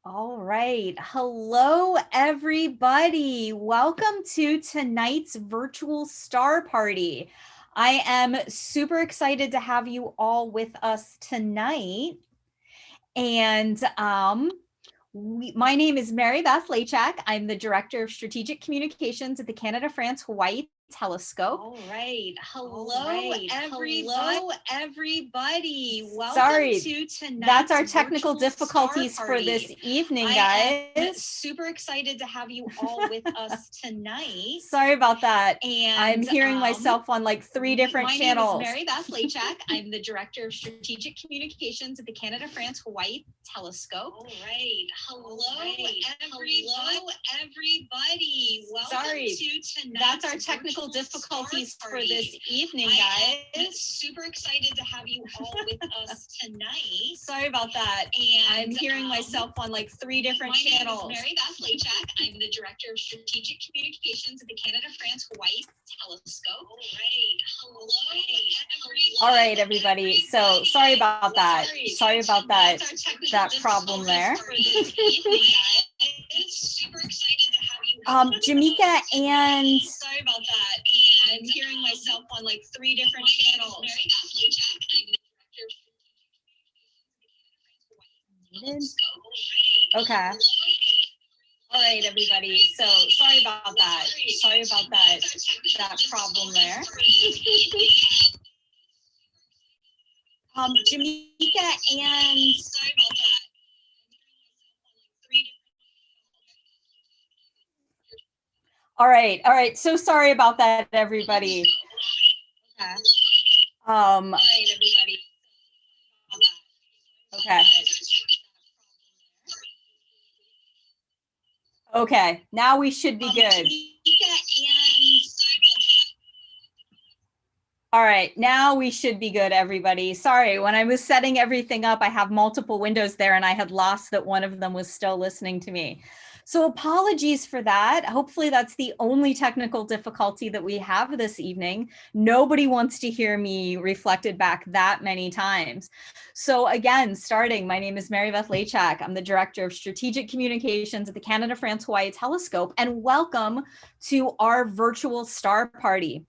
All right. Hello, everybody. Welcome to tonight's virtual star party. I am super excited to have you all with us tonight. And my name is Mary Beth Lachak. I'm the Director of Strategic Communications at the Canada-France-Hawaii Telescope. All right. Hello, everybody. Welcome to tonight's that's our technical difficulties for this evening, guys. I'm super excited to have you all with us tonight. Sorry about that. And I'm hearing myself on like three different channels. My name is Mary Beth Lachak. I'm the Director of Strategic Communications at the Canada-France-Hawaii Telescope. All right. Hello, everybody. Welcome to tonight's that's our technical difficulties for this evening, guys. I'm super excited to have you all with us tonight. Sorry about that. And I'm hearing myself on like three different channels. My name is Mary Beth Lachak. I'm the Director of Strategic Communications at the Canada-France-Hawaii Telescope. All right, everybody. So sorry about that. Sorry about that problem there. Super excited to have you. Jameeka and sorry about that. And I'm hearing myself on like three different channels. Mary Beth Lachak. I'm the Director of Okay. All right, everybody. So sorry about that. Sorry about that problem there. Jameeka and sorry about that. All right. So sorry about that, everybody. Okay. All right, everybody. Okay. Okay, now we should be good. All right, now we should be good, everybody. Sorry, when I was setting everything up, I have multiple windows there and I had lost that one of them was still listening to me. So apologies for that. Hopefully that's the only technical difficulty that we have this evening. Nobody wants to hear me reflected back that many times. So again, starting, my name is Mary Beth Lachak. I'm the Director of Strategic Communications at the Canada-France-Hawaii Telescope, and welcome to our virtual star party.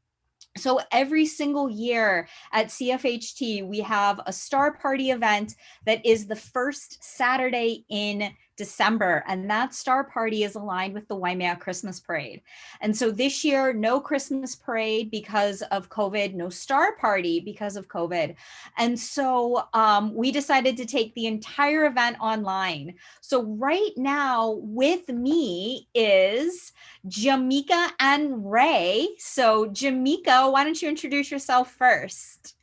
So every single year at CFHT, we have a star party event that is the first Saturday in December, and that star party is aligned with the Waimea Christmas Parade. And so this year, no Christmas parade because of COVID, no star party because of COVID. And so we decided to take the entire event online. So right now with me is Jameeka and Ray. So Jameeka, why don't you introduce yourself first?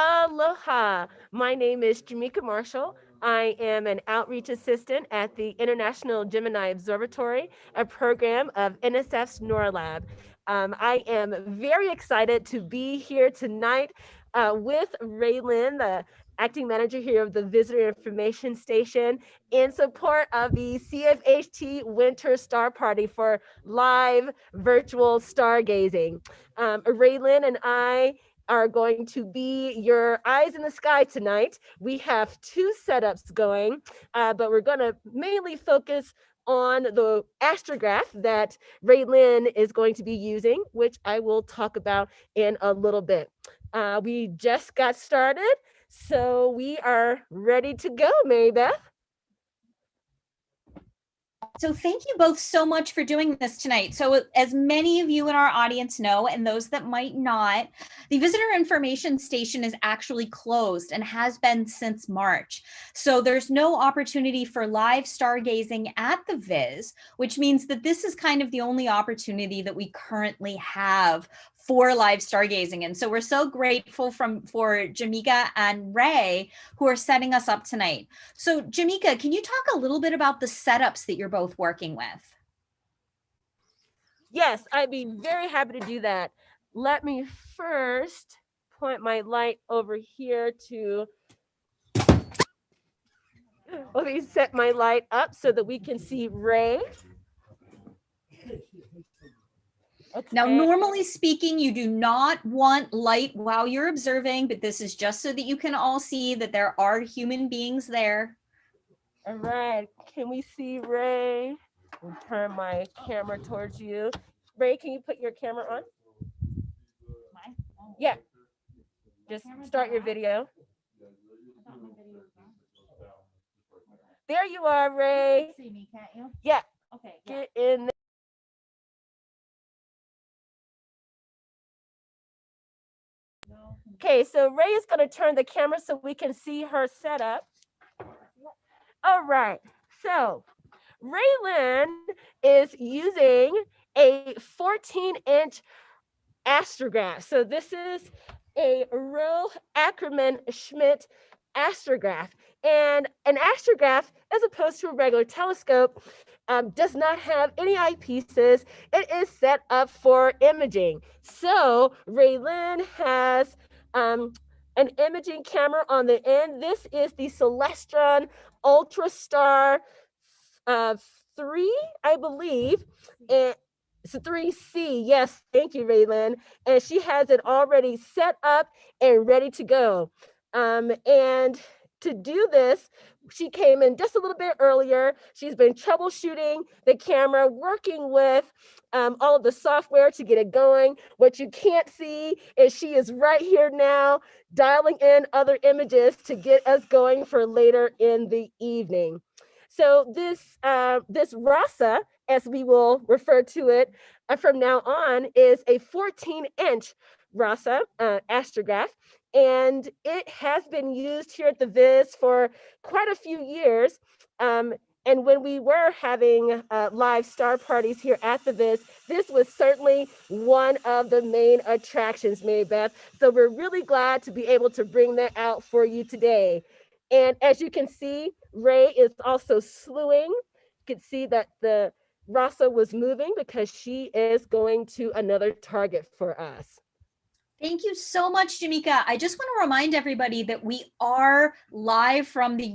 Aloha, my name is Jameeka Marshall. I am an outreach assistant at the International Gemini Observatory, a program of NSF's NORALab. I am very excited to be here tonight with Raylin, the acting manager here of the Visitor Information Station, in support of the CFHT Winter Star Party for live virtual stargazing. Raylin and I are going to be your eyes in the sky tonight. We have two setups going, but we're going to mainly focus on the astrograph that Raylin is going to be using, which I will talk about in a little bit. We just got started, so we are ready to go, Mary Beth. So thank you both so much for doing this tonight. So as many of you in our audience know, and those that might not, the Visitor Information Station is actually closed and has been since March. So there's no opportunity for live stargazing at the Viz, which means that this is kind of the only opportunity that we currently have for live stargazing. And so we're so grateful for Jameeka and Ray who are setting us up tonight. So Jameeka, can you talk a little bit about the setups that you're both working with? Yes, I'd be very happy to do that. Let me first point my light over here to, let me set my light up so that we can see Ray. Okay. Now, normally speaking, you do not want light while you're observing, but this is just so that you can all see that there are human beings there. All right. Can we see Ray? I'll turn my camera towards you. Ray, can you put your camera on? Yeah. Just start your video. There you are, Ray. See me, can't you? Yeah. Okay. Get in there. Okay, so Ray is going to turn the camera so we can see her setup. All right. So Raylan is using a 14-inch astrograph. So this is a Rowe Ackerman Schmidt astrograph. And an astrograph, as opposed to a regular telescope, does not have any eyepieces. It is set up for imaging. So Raylan has an imaging camera on the end. This is the Celestron Ultrastar 3, I believe. And it's a 3C. Yes, thank you, Raylan. And she has it already set up and ready to go. And to do this, she came in just a little bit earlier. She's been troubleshooting the camera, working with all of the software to get it going. What you can't see is she is right here now, dialing in other images to get us going for later in the evening. So this RASA, as we will refer to it from now on, is a 14-inch RASA astrograph. And it has been used here at the Viz for quite a few years. And when we were having live star parties here at the Viz, this was certainly one of the main attractions, Mary Beth. So we're really glad to be able to bring that out for you today. And as you can see, Ray is also slewing. You can see that the Rasa was moving because she is going to another target for us. Thank you so much, Jameeka. I just want to remind everybody that we are live from the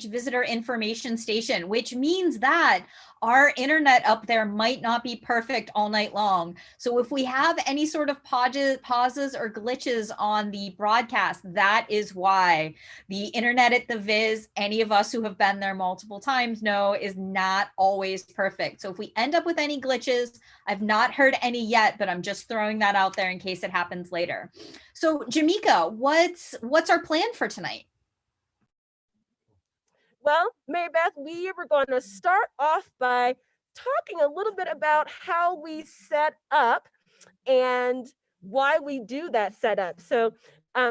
Visitor Information Station, which means that our internet up there might not be perfect all night long. So if we have any sort of pauses or glitches on the broadcast, that is why. The internet at the Viz, any of us who have been there multiple times know, is not always perfect. So if we end up with any glitches, I've not heard any yet, but I'm just throwing that out there in case it happens later. So Jameeka, what's our plan for tonight? Well, Mary Beth, we were going to start off by talking a little bit about how we set up and why we do that setup. So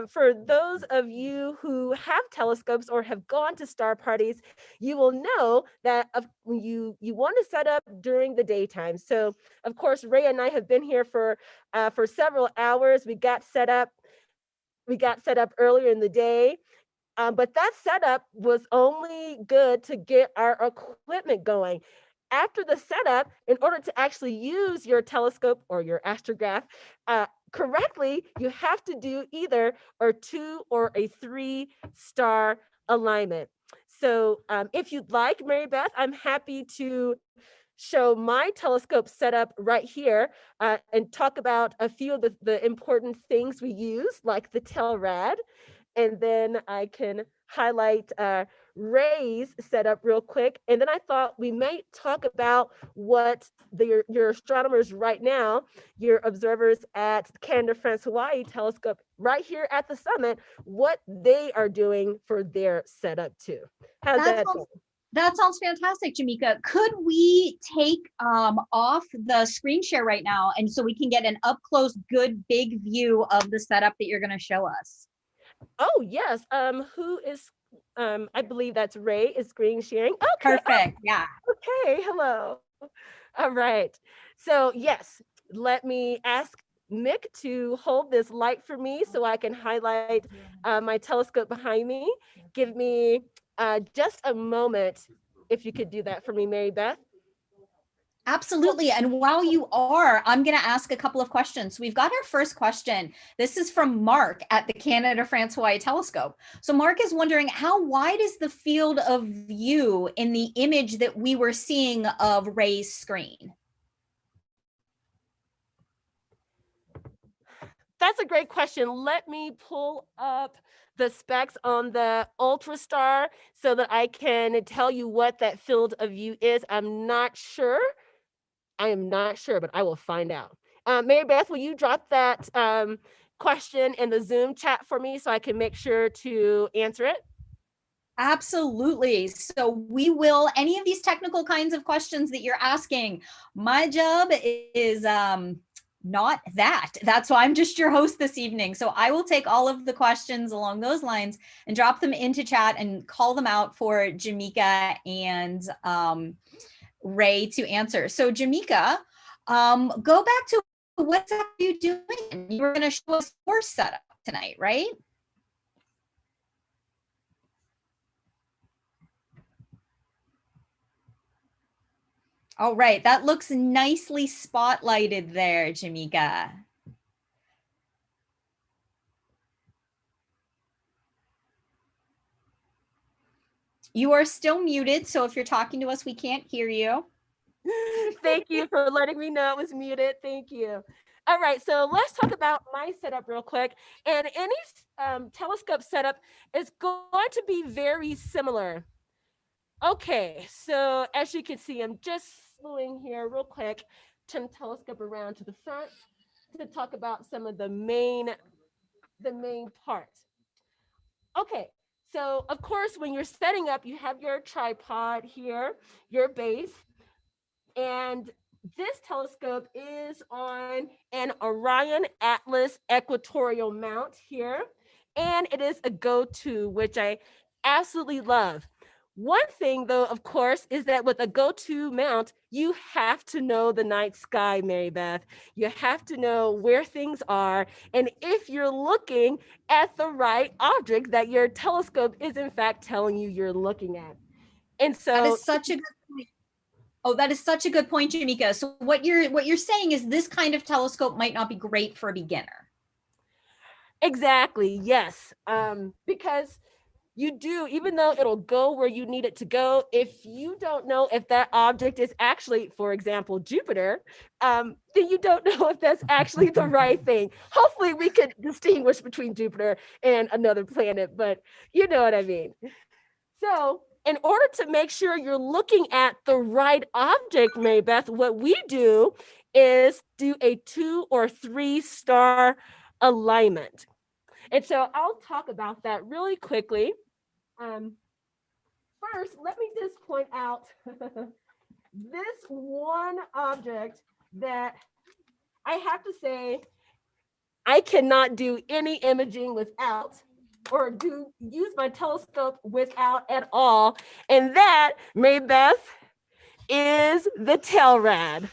for those of you who have telescopes or have gone to star parties, you will know that you want to set up during the daytime. So of course, Ray and I have been here for several hours. We got set up earlier in the day. But that setup was only good to get our equipment going. After the setup, in order to actually use your telescope or your astrograph correctly, you have to do either a 2 or a 3-star alignment. So if you'd like, Mary Beth, I'm happy to show my telescope setup right here and talk about a few of the important things we use, like the TELRAD. And then I can highlight Ray's setup real quick. And then I thought we might talk about what your astronomers right now, your observers at Canada, France, Hawaii telescope right here at the summit, what they are doing for their setup too. How's that sound? That sounds fantastic, Jameeka. Could we take off the screen share right now, and so we can get an up close, good, big view of the setup that you're going to show us? Oh, yes. Who is, I believe that's Ray is screen sharing. Okay. Perfect. Yeah. Okay. Hello. All right. So yes, let me ask Mick to hold this light for me so I can highlight my telescope behind me. Give me just a moment if you could do that for me, Mary Beth. Absolutely. And while you are, I'm going to ask a couple of questions. We've got our first question. This is from Mark at the Canada, France, Hawaii telescope. So Mark is wondering, how wide is the field of view in the image that we were seeing of Ray's screen? That's a great question. Let me pull up the specs on the Ultrastar so that I can tell you what that field of view is. I'm not sure. I am not sure, but I will find out. Mary Beth, will you drop that question in the Zoom chat for me so I can make sure to answer it? Absolutely. So we will, any of these technical kinds of questions that you're asking, my job is not that. That's why I'm just your host this evening. So I will take all of the questions along those lines and drop them into chat and call them out for Jameeka and Ray to answer. So Jameeka, go back to what are you doing? You were going to show us your setup tonight, right? All right, that looks nicely spotlighted there, Jameeka. You are still muted, so if you're talking to us, we can't hear you. Thank you for letting me know it was muted. Thank you. All right, so let's talk about my setup real quick. And any telescope setup is going to be very similar. Okay, so as you can see, I'm just slewing here real quick, turn the telescope around to the front to talk about some of the main parts. Okay, so of course, when you're setting up, you have your tripod here, your base, and this telescope is on an Orion Atlas equatorial mount here, and it is a go-to, which I absolutely love. One thing, though, of course, is that with a go-to mount, you have to know the night sky, Mary Beth. You have to know where things are, and if you're looking at the right object that your telescope is, in fact, telling you you're looking at. And so that is such a good point. Oh, that is such a good point, Jameeka. So what you're saying is this kind of telescope might not be great for a beginner. Exactly, yes. Because you do, even though it'll go where you need it to go, if you don't know if that object is actually, for example, Jupiter, then you don't know if that's actually the right thing. Hopefully we could distinguish between Jupiter and another planet, but you know what I mean. So in order to make sure you're looking at the right object, Mary Beth, what we do is do a 2 or 3 star alignment. And so I'll talk about that really quickly. First, let me just point out this one object that I have to say I cannot do any imaging without, or use my telescope without at all. And that, Mary Beth, is the Telrad.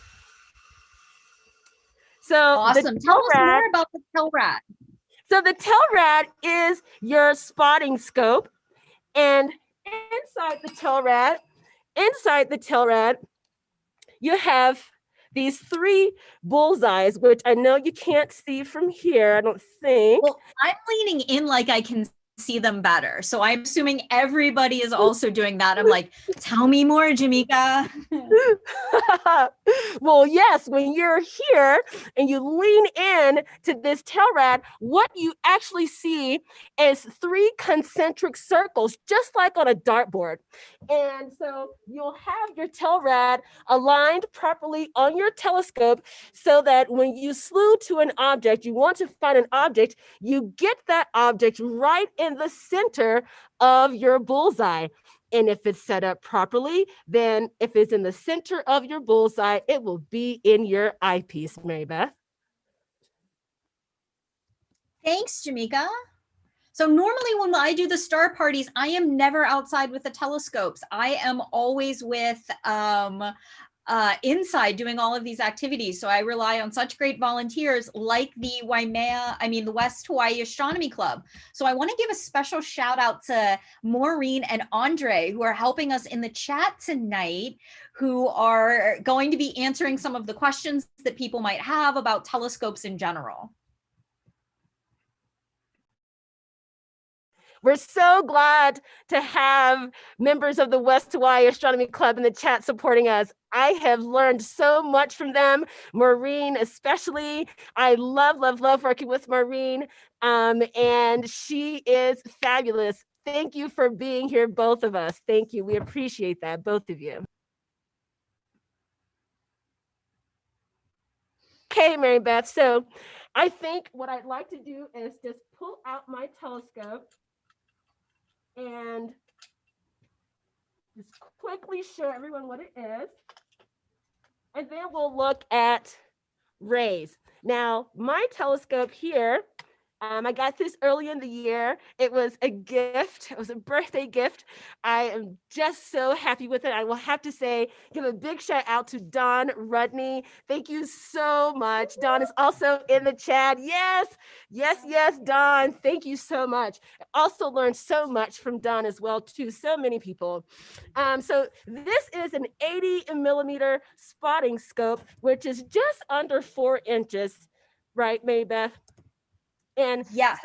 So awesome. Tell us more about the Telrad. So the Telrad is your spotting scope, and inside the Telrad, you have these 3 bullseyes, which I know you can't see from here, I don't think. Well, I'm leaning in like I can see them better. So I'm assuming everybody is also doing that. I'm like, tell me more, Jameeka. Well, yes, when you're here and you lean in to this Telrad, what you actually see is 3 concentric circles, just like on a dartboard. And so you'll have your Telrad aligned properly on your telescope so that when you slew to an object, you want to find an object, you get that object right in the center of your bullseye. And if it's set up properly, then if it's in the center of your bullseye, it will be in your eyepiece, Mary Beth. Thanks, Jameeka. So normally when I do the star parties, I am never outside with the telescopes. I am always with inside doing all of these activities. So I rely on such great volunteers like the West Hawaii Astronomy Club. So I want to give a special shout out to Maureen and Andre, who are helping us in the chat tonight, who are going to be answering some of the questions that people might have about telescopes in general. We're so glad to have members of the West Hawaii Astronomy Club in the chat supporting us. I have learned so much from them, Maureen especially. I love, love, love working with Maureen, and she is fabulous. Thank you for being here, both of us. Thank you. We appreciate that, both of you. Okay, Mary Beth. So I think what I'd like to do is just pull out my telescope and just quickly show everyone what it is. And then we'll look at rays. Now, my telescope here, I got this early in the year. It was a gift. It was a birthday gift. I am just so happy with it. I will have to say, give a big shout out to Don Rudney. Thank you so much. Don is also in the chat. Yes, yes, yes, Don. Thank you so much. I also learned so much from Don as well, too. So many people. So this is an 80 millimeter spotting scope, which is just under 4 inches, right, Mary Beth? And yes.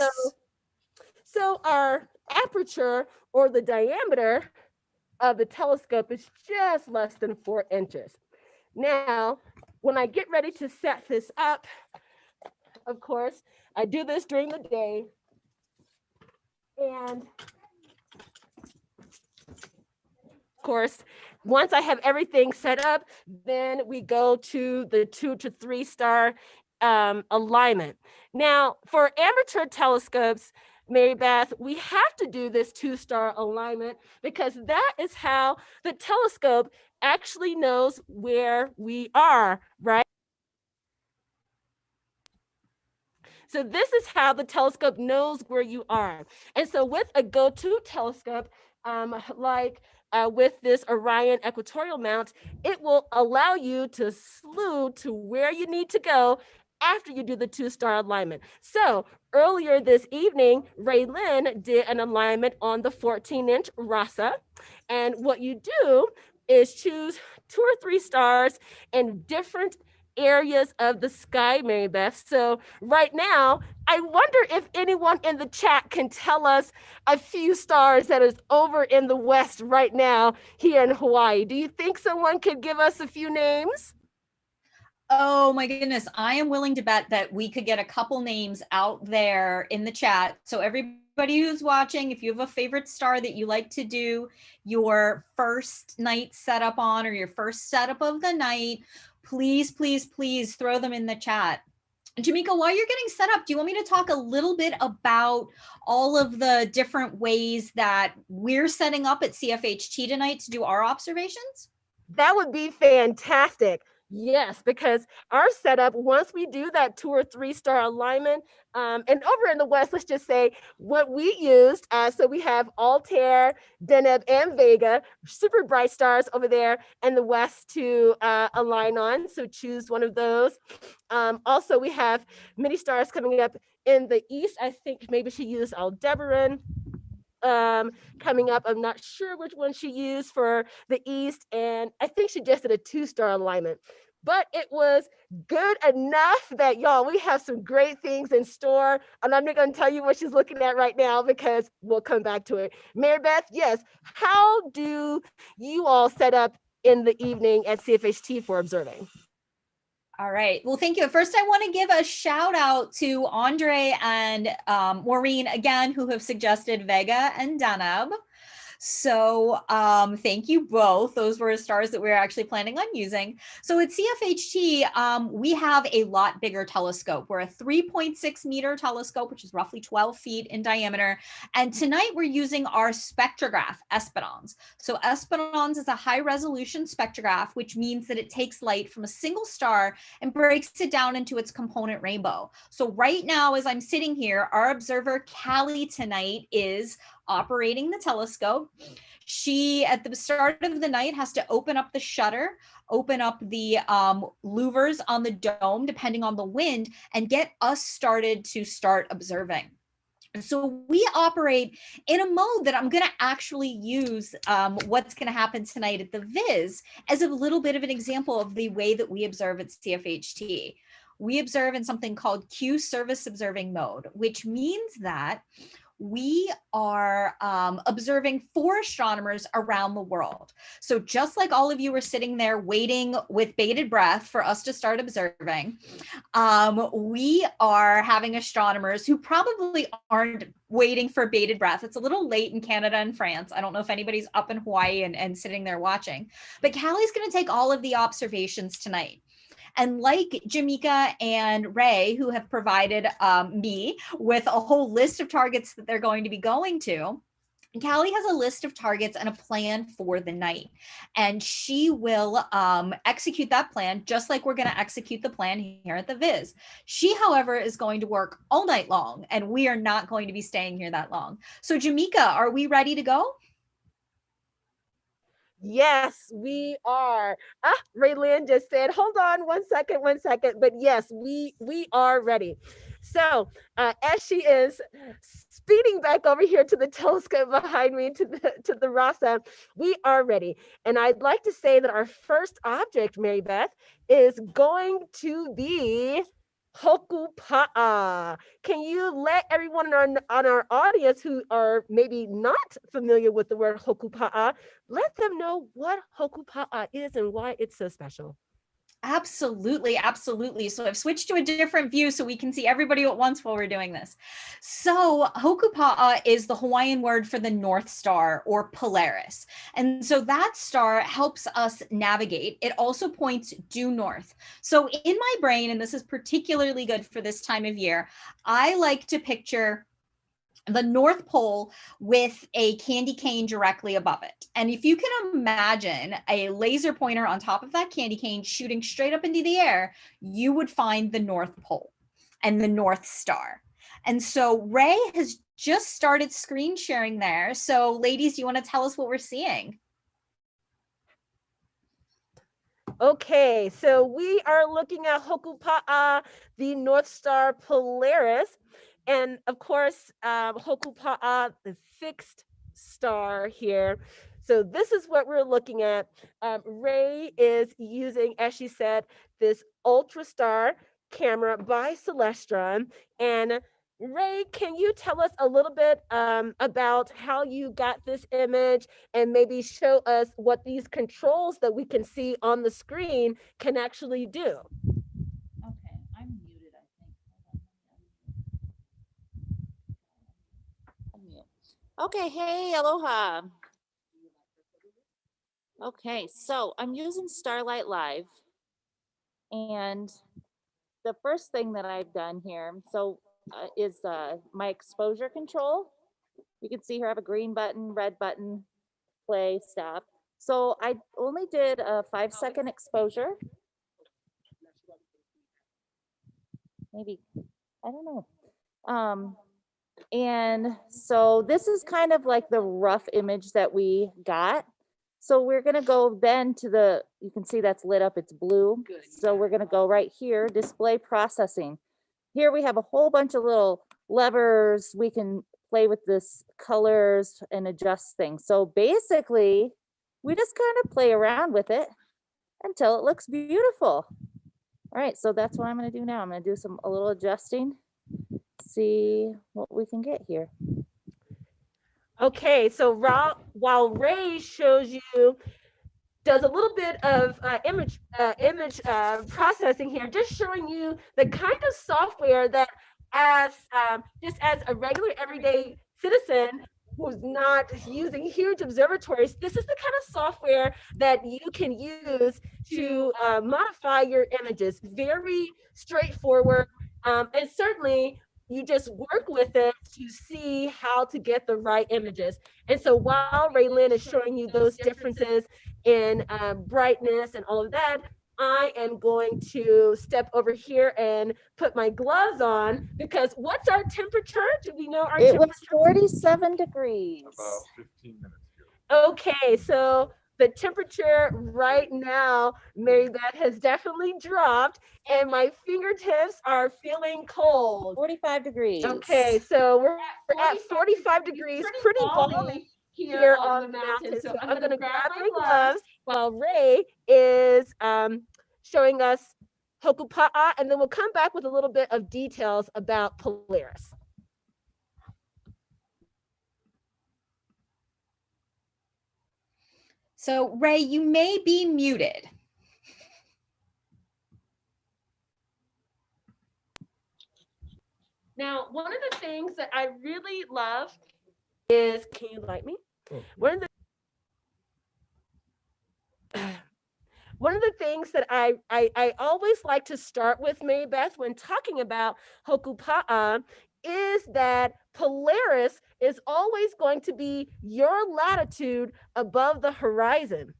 So our aperture, or the diameter of the telescope, is just less than 4 inches. Now, when I get ready to set this up, of course, I do this during the day. And of course, once I have everything set up, then we go to the 2 to 3 star alignment. Now, for amateur telescopes, Mary Beth, we have to do this 2-star alignment because that is how the telescope actually knows where we are, right? So this is how the telescope knows where you are. And so with a go-to telescope, with this Orion equatorial mount, it will allow you to slew to where you need to go after you do the 2-star alignment. So earlier this evening, Ray Lynn did an alignment on the 14-inch RASA. And what you do is choose 2 or 3 stars in different areas of the sky, Mary Beth. So right now, I wonder if anyone in the chat can tell us a few stars that is over in the west right now here in Hawaii. Do you think someone could give us a few names? Oh my goodness, I am willing to bet that we could get a couple names out there in the chat. So everybody who's watching, if you have a favorite star that you like to do your first night setup on, or your first setup of the night, please, please, please throw them in the chat. Jameeka, while you're getting set up, do you want me to talk a little bit about all of the different ways that we're setting up at CFHT tonight to do our observations? That would be fantastic. Yes, because our setup, once we do that 2 or 3 star alignment, and over in the West, let's just say what we used, so we have Altair, Deneb, and Vega, super bright stars over there in the West to align on, so choose one of those. Also, we have many stars coming up in the East. I think maybe she used Aldebaran. Coming up, I'm not sure which one she used for the East, and I think she just did a 2-star alignment, but it was good enough that, y'all, we have some great things in store, and I'm not going to tell you what she's looking at right now because we'll come back to it. Mary Beth, yes, how do you all set up in the evening at CFHT for observing? All right. Well, thank you. First, I want to give a shout out to Andre and Maureen again, who have suggested Vega and Deneb. So thank you both. Those were stars that we were actually planning on using. So at CFHT, we have a lot bigger telescope. We're a 3.6 meter telescope, which is roughly 12 feet in diameter. And tonight we're using our spectrograph, Espérance. So Espérance is a high resolution spectrograph, which means that it takes light from a single star and breaks it down into its component rainbow. So right now, as I'm sitting here, our observer Callie tonight is operating the telescope. She, at the start of the night, has to open up the shutter, open up the louvers on the dome, depending on the wind, and get us started to start observing. So we operate in a mode that I'm going to actually use what's going to happen tonight at the Viz as a little bit of an example of the way that we observe at CFHT. We observe in something called Q service observing mode, which means that we are observing 4 astronomers around the world. So just like all of you are sitting there waiting with bated breath for us to start observing, we are having astronomers who probably aren't waiting for bated breath. It's a little late in Canada and France. I don't know if anybody's up in Hawaii and sitting there watching, but Callie's going to take all of the observations tonight. And like Jameeka and Ray, who have provided me with a whole list of targets that they're going to be going to, Callie has a list of targets and a plan for the night, and she will execute that plan just like we're going to execute the plan here at the Viz. She, however, is going to work all night long, and we are not going to be staying here that long. So Jameeka, are we ready to go? Yes, we are. Raylyn just said, hold on one second. But yes, we are ready. So as she is speeding back over here to the telescope behind me, to the Rasa, we are ready. And I'd like to say that our first object, Mary Beth, is going to be Hokupa'a. Can you let everyone on our audience who are maybe not familiar with the word Hokupa'a, let them know what Hokupa'a is and why it's so special? Absolutely, absolutely. So I've switched to a different view so we can see everybody at once while we're doing this. So Hokupa'a is the Hawaiian word for the North Star, or Polaris. And so that star helps us navigate. It also points due north. So in my brain, and this is particularly good for this time of year, I like to picture the North Pole with a candy cane directly above it. And if you can imagine a laser pointer on top of that candy cane shooting straight up into the air, you would find the North Pole and the North Star. And so Ray has just started screen sharing there. So ladies, do you want to tell us what we're seeing? Okay, so we are looking at Hokupa'a, the North Star Polaris. And of course, Hokupa'a, the fixed star here. So this is what we're looking at. Ray is using, as she said, this ultra star camera by Celestron. And Ray, can you tell us a little bit about how you got this image and maybe show us what these controls that we can see on the screen can actually do? Okay, I'm muted, I think. Okay, hey, aloha. Okay, so I'm using Starlight Live, and the first thing that I've done here is my exposure control. You can see here I have a green button, red button, play, stop. So I only did a 5-second exposure. Maybe, I don't know. And so this is kind of like the rough image that we got. So we're gonna go then to you can see that's lit up, it's blue. So we're gonna go right here, display processing. Here we have a whole bunch of little levers. We can play with this colors and adjust things. So basically, we just kind of play around with it until it looks beautiful. All right, so that's what I'm gonna do now. I'm gonna do a little adjusting, see what we can get here. Okay, so while Ray shows you, does a little bit of image processing here, just showing you the kind of software that just as a regular everyday citizen who's not using huge observatories, this is the kind of software that you can use to modify your images. Very straightforward, and certainly you just work with it to see how to get the right images. And so while Raylyn is showing you those differences in brightness and all of that, I am going to step over here and put my gloves on, because what's our temperature? Do we know our temperature? It was 47 degrees. About 15 minutes ago. Okay, so the temperature right now, Mary Beth, has definitely dropped, and my fingertips are feeling cold. 45 degrees. Okay, so we're at 45 degrees, pretty balmy here on the mountain. So I'm gonna grab my gloves while Ray is showing us Hokupa'a, and then we'll come back with a little bit of details about Polaris. So Ray, you may be muted. Now, one of the things that I really love is, can you light me? One of the things that I always like to start with, Mary Beth, when talking about Hokupa'a, is that Polaris is always going to be your latitude above the horizon.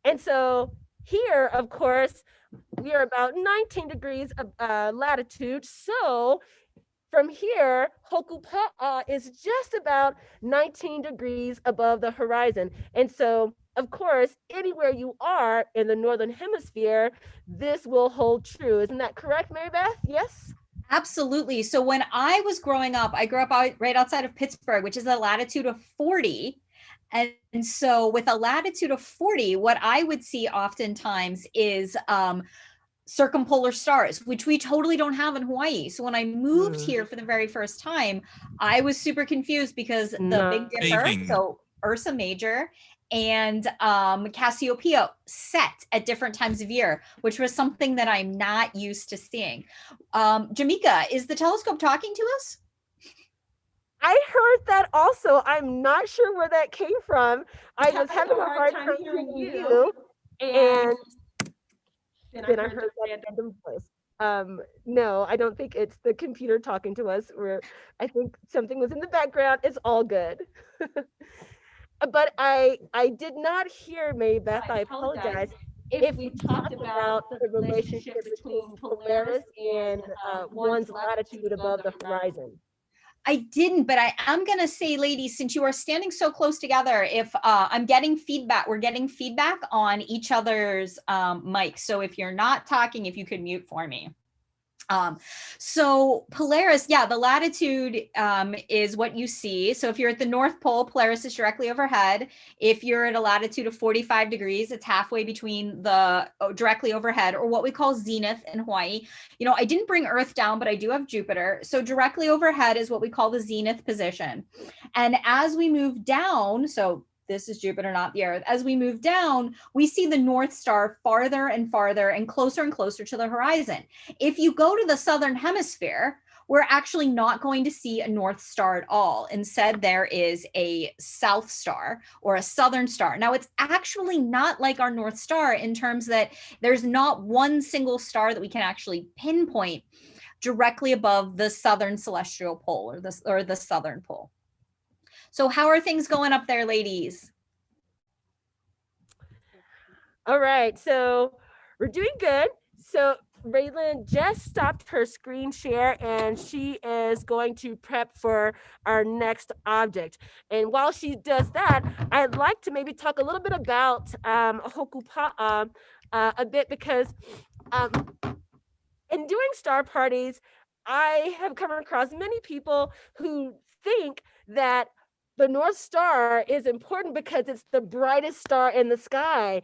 And so here, of course, we are about 19 degrees of latitude. So from here, Hokupa'a is just about 19 degrees above the horizon. And so, of course, anywhere you are in the Northern Hemisphere, this will hold true. Isn't that correct, Mary Beth? Yes? Absolutely. So when I was growing up, I grew up right outside of Pittsburgh, which is a latitude of 40. And so with a latitude of 40, what I would see oftentimes is circumpolar stars, which we totally don't have in Hawaii. So when I moved here for the very first time, I was super confused because the Big Dipper, so Ursa Major, and Cassiopeia set at different times of year, which was something that I'm not used to seeing. Jameeka, is the telescope talking to us? I heard that also. I'm not sure where that came from. I was having a hard time hearing you, and then I heard that random voice. No, I don't think it's the computer talking to us. I think something was in the background. It's all good. But I did not hear, Mary Beth, I apologize, if we talked about the relationship between Polaris and one's latitude above the horizon. I didn't, but I am going to say, ladies, since you are standing so close together, if I'm getting feedback, we're getting feedback on each other's mics. So if you're not talking, if you could mute for me. So Polaris, yeah, the latitude is what you see. So if you're at the North Pole, Polaris is directly overhead. If you're at a latitude of 45 degrees, it's halfway between the directly overhead, or what we call zenith in Hawaii. You know, I didn't bring Earth down, but I do have Jupiter. So directly overhead is what we call the zenith position. And as we move down, so this is Jupiter, not the Earth. As we move down, we see the North Star farther and farther and closer to the horizon. If you go to the Southern Hemisphere, we're actually not going to see a North Star at all. Instead, there is a South Star or a Southern Star. Now, it's actually not like our North Star in terms that there's not one single star that we can actually pinpoint directly above the Southern Celestial Pole or the Southern Pole. So how are things going up there, ladies? All right, so we're doing good. So Raylan just stopped her screen share and she is going to prep for our next object. And while she does that, I'd like to maybe talk a little bit about Hokupa'a a bit, because in doing star parties, I have come across many people who think that the North Star is important because it's the brightest star in the sky.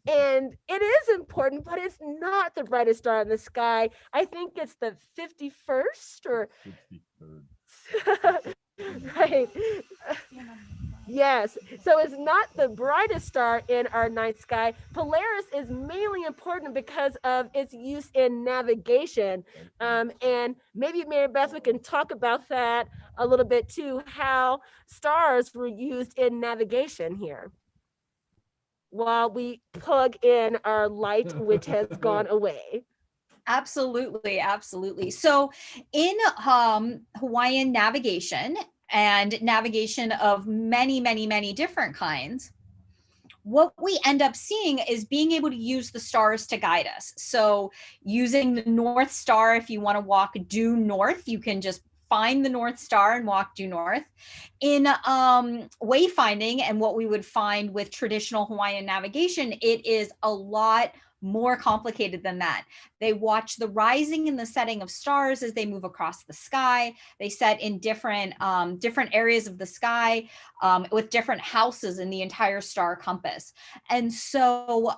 And it is important, but it's not the brightest star in the sky. I think it's the 51st or 63rd. Right. Yes, so it's not the brightest star in our night sky. Polaris is mainly important because of its use in navigation. And maybe Mary Beth, we can talk about that a little bit too, how stars were used in navigation here while we plug in our light, which has gone away. Absolutely, absolutely. So in Hawaiian navigation and navigation of many, many, many different kinds, what we end up seeing is being able to use the stars to guide us. So using the North Star, if you want to walk due north, you can just find the North Star and walk due north. In wayfinding and what we would find with traditional Hawaiian navigation, it is a lot more complicated than that. They watch the rising and the setting of stars as they move across the sky. They set in different areas of the sky with different houses in the entire star compass. And so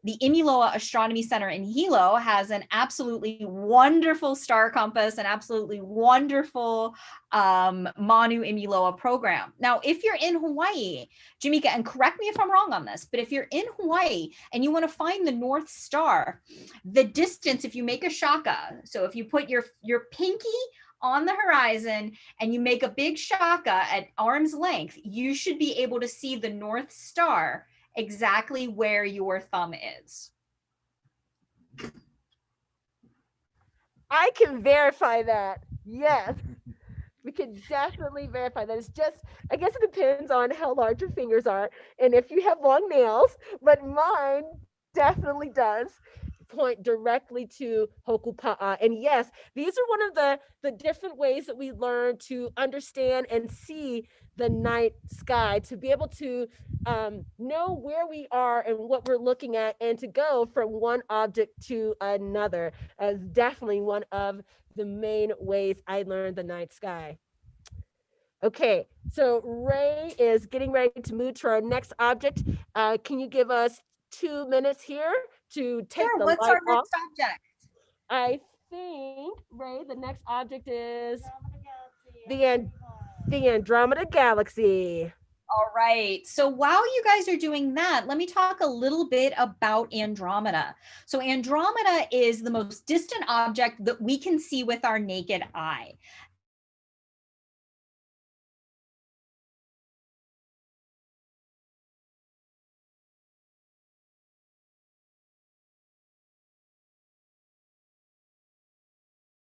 the Imiloa Astronomy Center in Hilo has an absolutely wonderful star compass, an absolutely wonderful Manu Imiloa program. Now, if you're in Hawaii, Jameeka, and correct me if I'm wrong on this, but if you're in Hawaii and you want to find the North Star, the distance, if you make a shaka, so if you put your pinky on the horizon and you make a big shaka at arm's length, you should be able to see the North Star exactly where your thumb is. I can verify that. Yes. We can definitely verify that. It's just, I guess it depends on how large your fingers are and if you have long nails, but mine definitely does point directly to Hokupa'a. And yes, these are one of the different ways that we learn to understand and see the night sky, to be able to know where we are and what we're looking at, and to go from one object to another, as definitely one of the main ways I learned the night sky. Okay, so Ray is getting ready to move to our next object. Can you give us 2 minutes here to take Sure, the what's light our off? next object? I think, Ray, the next object is the Andromeda Galaxy. All right. So while you guys are doing that, let me talk a little bit about Andromeda. So Andromeda is the most distant object that we can see with our naked eye.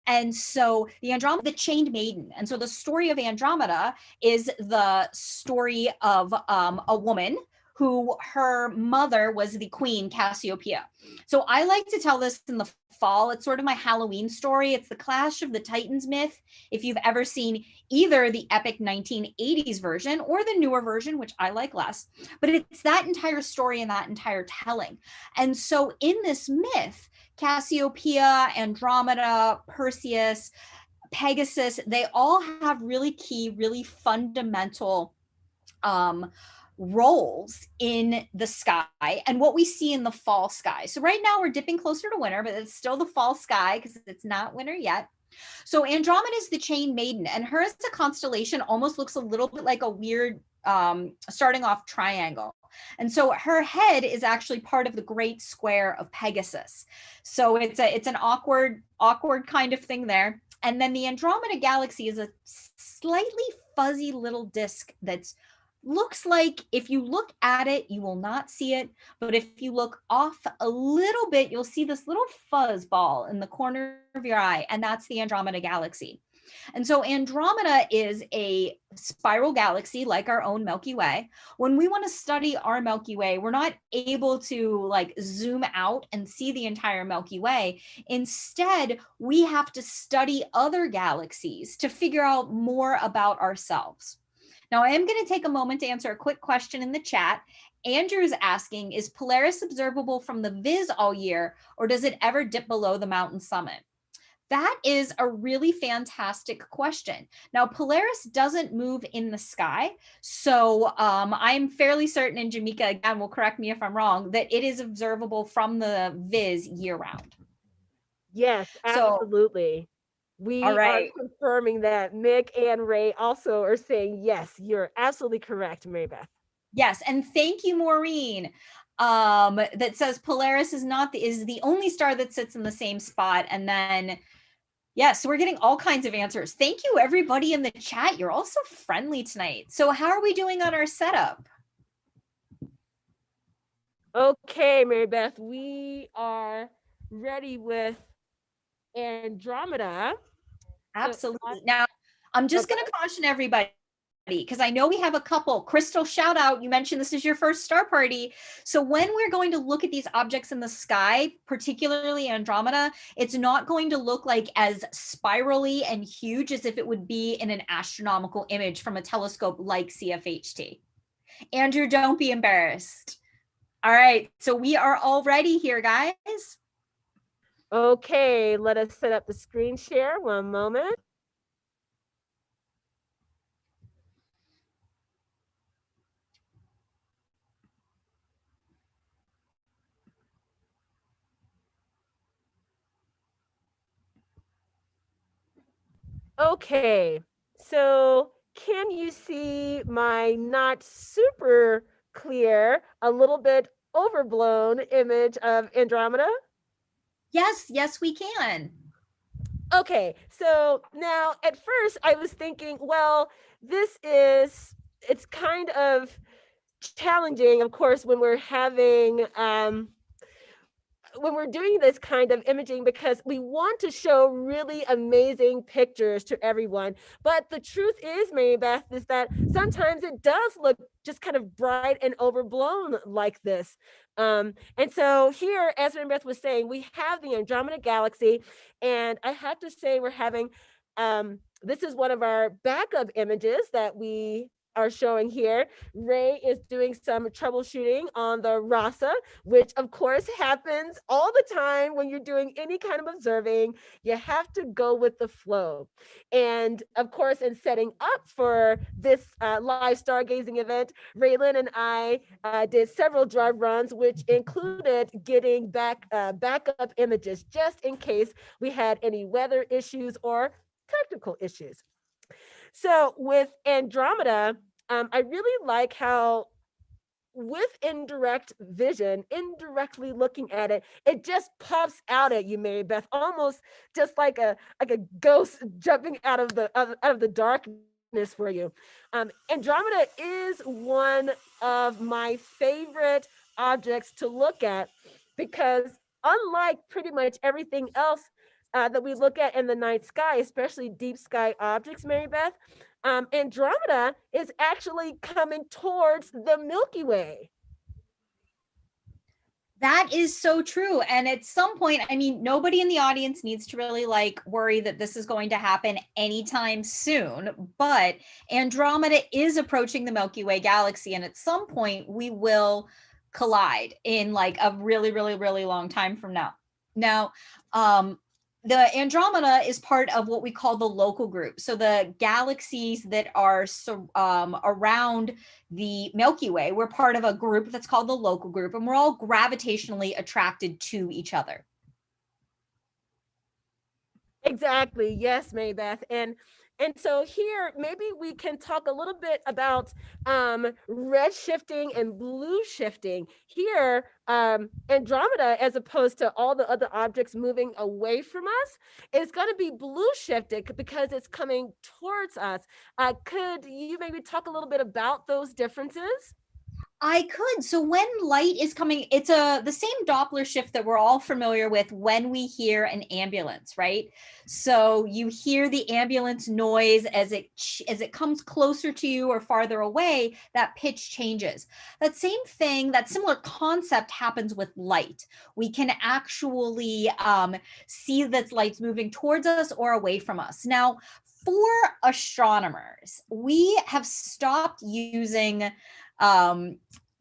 And so the Andromeda, the chained maiden. And so the story of Andromeda is the story of a woman who, her mother was the queen Cassiopeia. So I like to tell this in the fall. It's sort of my Halloween story. It's the Clash of the Titans myth. If you've ever seen either the epic 1980s version or the newer version, which I like less, but it's that entire story and that entire telling. And so in this myth, Cassiopeia, Andromeda, Perseus, Pegasus, they all have really key, really fundamental roles in the sky and what we see in the fall sky. So right now we're dipping closer to winter, but it's still the fall sky because it's not winter yet. So Andromeda is the chain maiden, and her as a constellation almost looks a little bit like a weird starting off triangle. And so her head is actually part of the great square of Pegasus. So it's an awkward kind of thing there. And then the Andromeda galaxy is a slightly fuzzy little disk that's looks like, if you look at it, you will not see it. But if you look off a little bit, you'll see this little fuzz ball in the corner of your eye, and that's the Andromeda galaxy. And so Andromeda is a spiral galaxy like our own Milky Way. When we want to study our Milky Way, we're not able to like zoom out and see the entire Milky Way. Instead, we have to study other galaxies to figure out more about ourselves. Now, I am going to take a moment to answer a quick question in the chat. Andrew's asking, is Polaris observable from the Viz all year, or does it ever dip below the mountain summit? That is a really fantastic question. Now, Polaris doesn't move in the sky, so I'm fairly certain, and Jameeka, again, will correct me if I'm wrong, that it is observable from the Viz year-round. Yes, absolutely. We are confirming that. Mick and Ray also are saying, yes, you're absolutely correct, Mary Beth. Yes, and thank you, Maureen. That says Polaris is the only star that sits in the same spot. And then, yes, so we're getting all kinds of answers. Thank you, everybody in the chat. You're all so friendly tonight. So how are we doing on our setup? Okay, Mary Beth, we are ready with Andromeda. Absolutely. Now, I'm just going to caution everybody, because I know we have a couple. Crystal, shout out. You mentioned this is your first star party. So when we're going to look at these objects in the sky, particularly Andromeda, it's not going to look like as spirally and huge as if it would be in an astronomical image from a telescope like CFHT. Andrew, don't be embarrassed. All right, so we are all ready here, guys. Okay, let us set up the screen share. One moment. Okay, so can you see my not super clear, a little bit overblown image of Andromeda? Yes, we can. Okay, so now at first I was thinking, well, it's kind of challenging, of course, when we're doing this kind of imaging, because we want to show really amazing pictures to everyone. But the truth is, Mary Beth, is that sometimes it does look just kind of bright and overblown like this. And so here, as Mary Beth was saying, we have the Andromeda Galaxy, and I have to say we're having, this is one of our backup images that we are showing here. Ray is doing some troubleshooting on the RASA, which of course happens all the time when you're doing any kind of observing. You have to go with the flow. And of course, in setting up for this live stargazing event, Raylan and I did several drive runs, which included getting backup images just in case we had any weather issues or technical issues. So with Andromeda, I really like how with indirect vision, indirectly looking at it, it just pops out at you, Mary Beth, almost just like a ghost jumping out of the darkness for you. Andromeda is one of my favorite objects to look at because unlike pretty much everything else that we look at in the night sky, especially deep sky objects, Mary Beth, Andromeda is actually coming towards the Milky Way. That is so true. And at some point, I mean, nobody in the audience needs to really like worry that this is going to happen anytime soon, but Andromeda is approaching the Milky Way galaxy. And at some point we will collide in like a really, really, really long time from now. Now, the Andromeda is part of what we call the local group. So the galaxies that are around the Milky Way, we're part of a group that's called the local group, and we're all gravitationally attracted to each other. Exactly. Yes, Maybeth. And so here, maybe we can talk a little bit about red shifting and blue shifting. Here, Andromeda, as opposed to all the other objects moving away from us, is going to be blue shifted because it's coming towards us. Could you maybe talk a little bit about those differences? I could. So when light is coming, it's the same Doppler shift that we're all familiar with when we hear an ambulance, right? So you hear the ambulance noise as it comes closer to you or farther away, that pitch changes. That same thing, that similar concept happens with light. We can actually see that light's moving towards us or away from us. Now, for astronomers, we have stopped using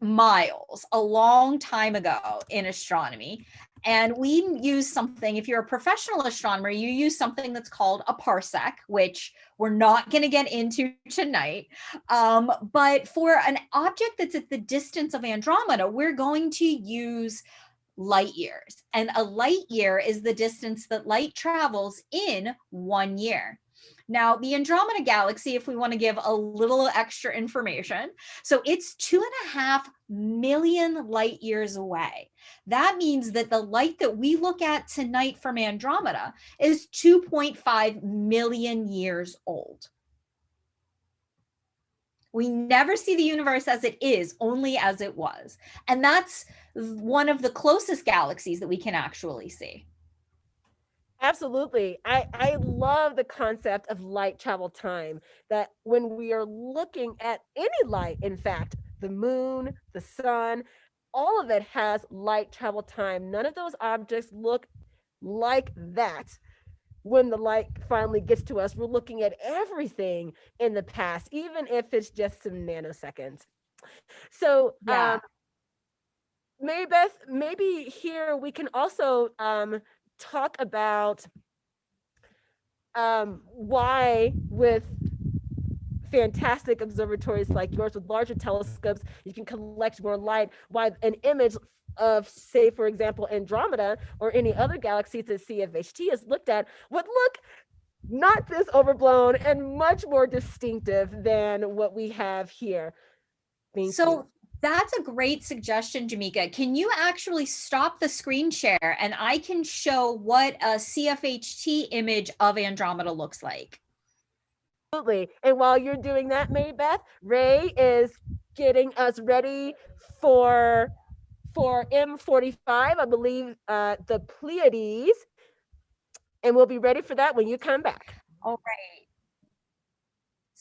miles a long time ago in astronomy. And we use something, if you're a professional astronomer, you use something that's called a parsec, which we're not going to get into tonight. But for an object that's at the distance of Andromeda, we're going to use light years. And a light year is the distance that light travels in 1 year. Now, the Andromeda galaxy, if we want to give a little extra information, so it's 2.5 million light years away. That means that the light that we look at tonight from Andromeda is 2.5 million years old. We never see the universe as it is, only as it was. And that's one of the closest galaxies that we can actually see. Absolutely. I love the concept of light travel time, that when we are looking at any light, in fact, the moon, the sun, all of it has light travel time. None of those objects look like that. When the light finally gets to us, we're looking at everything in the past, even if it's just some nanoseconds. So, Yeah. Mary Beth, maybe here we can also talk about why, with fantastic observatories like yours with larger telescopes, you can collect more light, why an image of, say, for example, Andromeda or any other galaxies that CFHT has looked at would look not this overblown and much more distinctive than what we have here. Thank you. That's a great suggestion, Jameeka. Can you actually stop the screen share and I can show what a CFHT image of Andromeda looks like? Absolutely. And while you're doing that, Mary Beth, Ray is getting us ready for M45, I believe, the Pleiades. And we'll be ready for that when you come back. All right.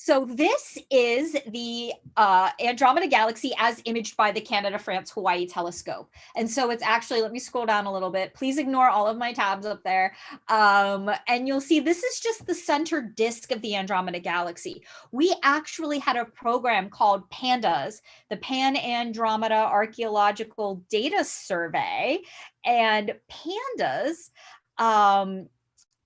So this is the Andromeda Galaxy as imaged by the Canada-France-Hawaii telescope. And so it's actually, let me scroll down a little bit. Please ignore all of my tabs up there. And you'll see this is just the center disk of the Andromeda Galaxy. We actually had a program called PANDAS, the Pan-Andromeda Archaeological Data Survey. And PANDAS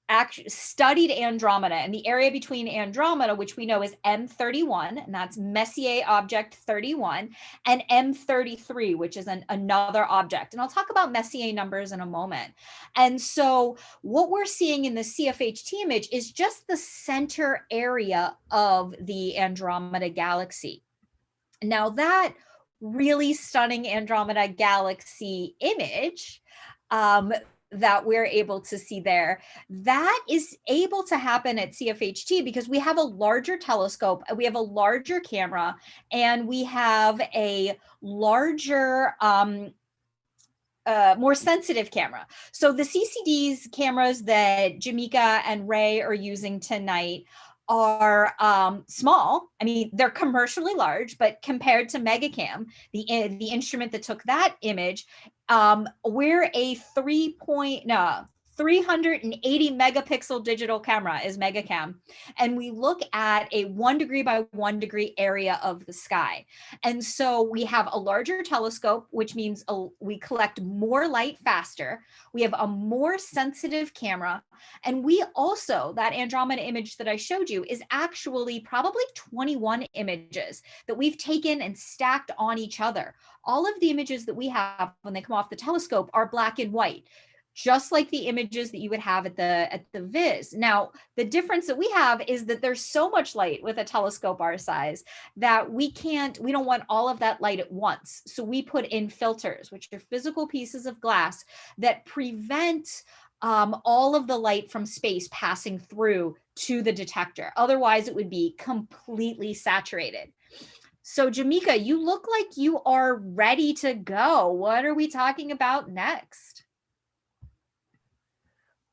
actually studied Andromeda and the area between Andromeda, which we know is M31, and that's Messier object 31, and M33, which is another object. And I'll talk about Messier numbers in a moment. And so what we're seeing in the CFHT image is just the center area of the Andromeda Galaxy. Now that really stunning Andromeda Galaxy image, that we're able to see there, that is able to happen at CFHT because we have a larger telescope, we have a larger camera, and we have a larger, more sensitive camera. So the CCD's cameras that Jameeka and Ray are using tonight are small. I mean, they're commercially large, but compared to Megacam, the instrument that took that image, we're a 380 megapixel digital camera is Megacam. And we look at a 1 degree by 1 degree area of the sky. And so we have a larger telescope, which means we collect more light faster. We have a more sensitive camera. And we also, that Andromeda image that I showed you is actually probably 21 images that we've taken and stacked on each other. All of the images that we have when they come off the telescope are black and white, just like the images that you would have at the Viz. Now, the difference that we have is that there's so much light with a telescope our size that we don't want all of that light at once. So we put in filters, which are physical pieces of glass that prevent all of the light from space passing through to the detector. Otherwise, it would be completely saturated. So Jameeka, you look like you are ready to go. What are we talking about next?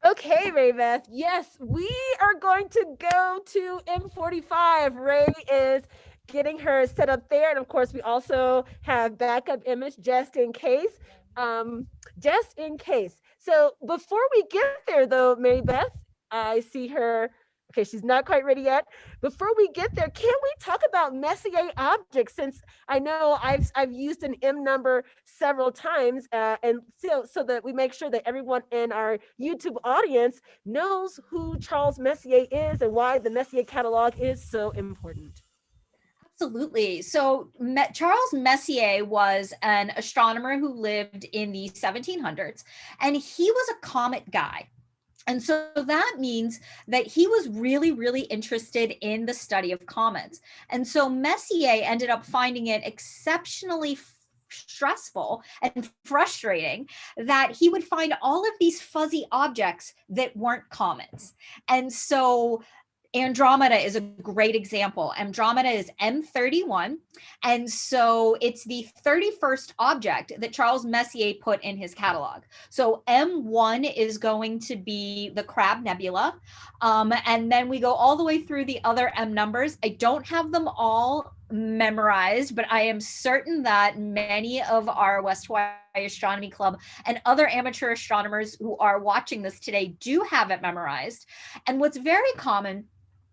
Okay, Ray Beth. Yes, we are going to go to M45. Ray is getting her set up there. And of course, we also have backup image just in case. Just in case. So before we get there though, Mary Beth, I see her. Okay, she's not quite ready yet. Before we get there, can we talk about Messier objects? Since I know I've used an M number several times, and so that we make sure that everyone in our YouTube audience knows who Charles Messier is and why the Messier catalog is so important. Absolutely. So Charles Messier was an astronomer who lived in the 1700s, and he was a comet guy. And so that means that he was really, really interested in the study of comets. And so Messier ended up finding it exceptionally stressful and frustrating that he would find all of these fuzzy objects that weren't comets. And so Andromeda is a great example. Andromeda is M31. And so it's the 31st object that Charles Messier put in his catalog. So M1 is going to be the Crab Nebula. And then we go all the way through the other M numbers. I don't have them all memorized, but I am certain that many of our West Hawaii Astronomy Club and other amateur astronomers who are watching this today do have it memorized. And what's very common,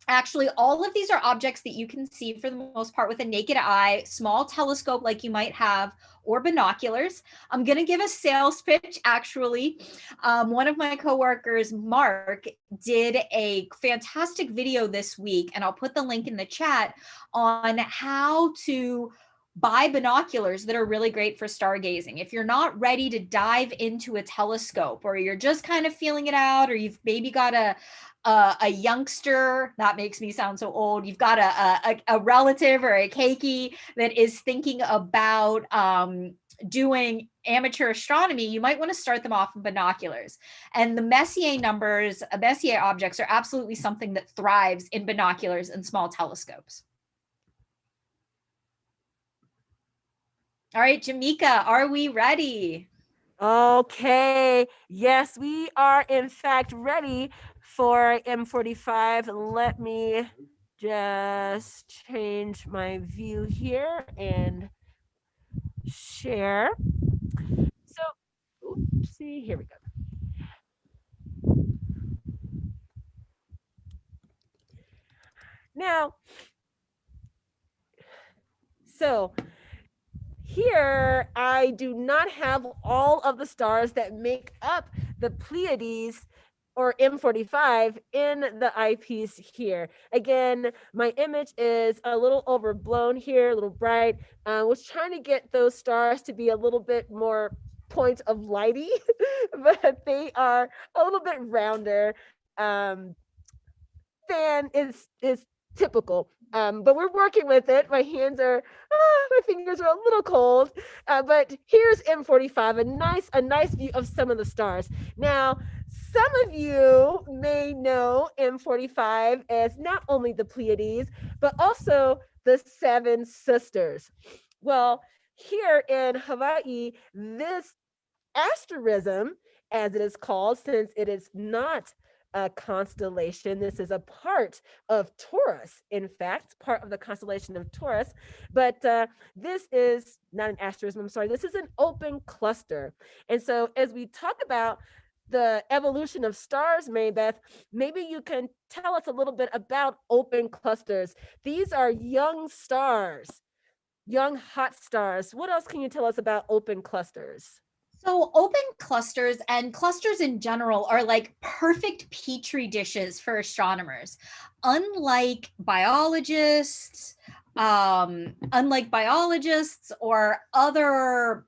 actually, all of these are objects that you can see for the most part with a naked eye, small telescope like you might have, or binoculars. I'm going to give a sales pitch, actually. One of my coworkers, Mark, did a fantastic video this week, and I'll put the link in the chat on how to buy binoculars that are really great for stargazing. If you're not ready to dive into a telescope, or you're just kind of feeling it out, or you've maybe got a youngster, that makes me sound so old, you've got a relative or a keiki that is thinking about doing amateur astronomy, you might want to start them off with binoculars. And the Messier numbers, Messier objects, are absolutely something that thrives in binoculars and small telescopes. All right, Jameeka, are we ready? Okay, yes, we are in fact ready for M45. Let me just change my view here and share. So, oopsie, here we go. Now, so here I do not have all of the stars that make up the Pleiades or M45 in the eyepiece here. Again, my image is a little overblown here, a little bright. Was trying to get those stars to be a little bit more point of lighty, but they are a little bit rounder than is typical. But we're working with it. My fingers are a little cold. But here's M45, a nice view of some of the stars. Now, some of you may know M45 as not only the Pleiades, but also the Seven Sisters. Well, here in Hawaii, this asterism, as it is called, since it is not a constellation, this is a part of Taurus, in fact, part of the constellation of Taurus, but this is not an asterism, I'm sorry, this is an open cluster. And so as we talk about the evolution of stars, Marybeth, maybe you can tell us a little bit about open clusters. These are young stars, young hot stars. What else can you tell us about open clusters? So open clusters and clusters in general are like perfect petri dishes for astronomers. Unlike biologists or other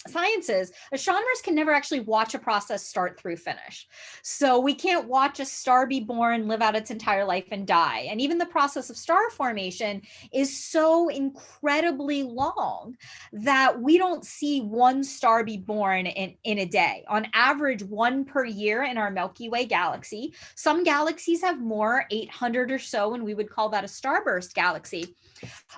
sciences, astronomers can never actually watch a process start through finish. So we can't watch a star be born, live out its entire life, and die. And even the process of star formation is so incredibly long that we don't see one star be born in a day. On average, one per year in our Milky Way galaxy. Some galaxies have more, 800 or so, and we would call that a starburst galaxy.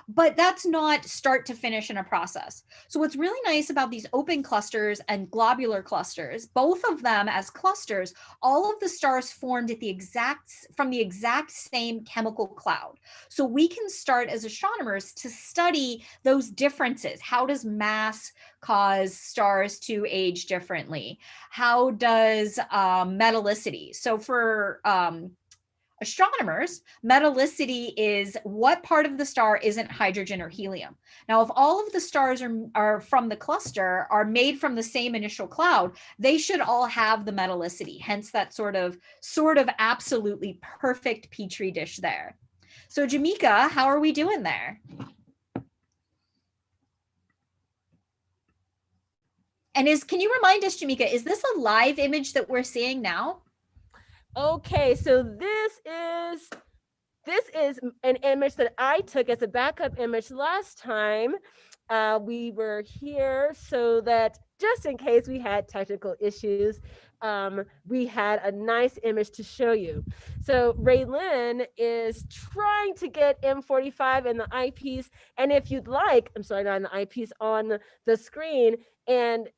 But that's not start to finish in a process. So what's really nice about these open clusters and globular clusters, both of them as clusters, all of the stars formed from the exact same chemical cloud. So we can start as astronomers to study those differences. How does mass cause stars to age differently? How does metallicity? So for astronomers, metallicity is what part of the star isn't hydrogen or helium. Now, if all of the stars are from the cluster, are made from the same initial cloud, they should all have the metallicity, hence that sort of absolutely perfect petri dish there. So Jameeka, how are we doing there? And can you remind us, Jameeka, is this a live image that we're seeing now? Okay, so this is an image that I took as a backup image last time we were here, so that just in case we had technical issues, we had a nice image to show you. So Raylyn is trying to get M45 in the eyepiece, and if you'd like, I'm sorry, not in the eyepiece, on the screen, and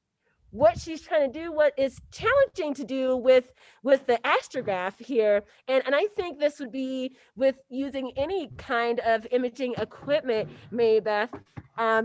what she's trying to do, what is challenging to do with the astrograph here, and I think this would be with using any kind of imaging equipment, Marybeth,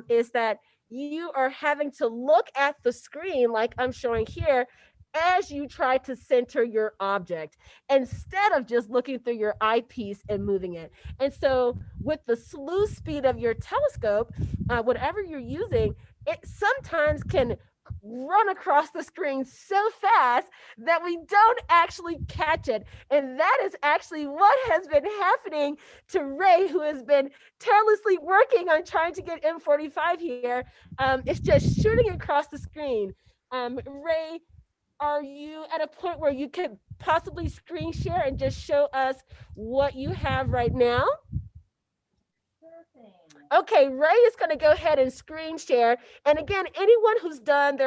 is that you are having to look at the screen like I'm showing here as you try to center your object, instead of just looking through your eyepiece and moving it. And so with the slew speed of your telescope, whatever you're using, it sometimes can run across the screen so fast that we don't actually catch it. And that is actually what has been happening to Ray, who has been tirelessly working on trying to get M45 here. It's just shooting across the screen. Ray, are you at a point where you could possibly screen share and just show us what you have right now? Okay, Ray is going to go ahead and screen share. And again, anyone who's done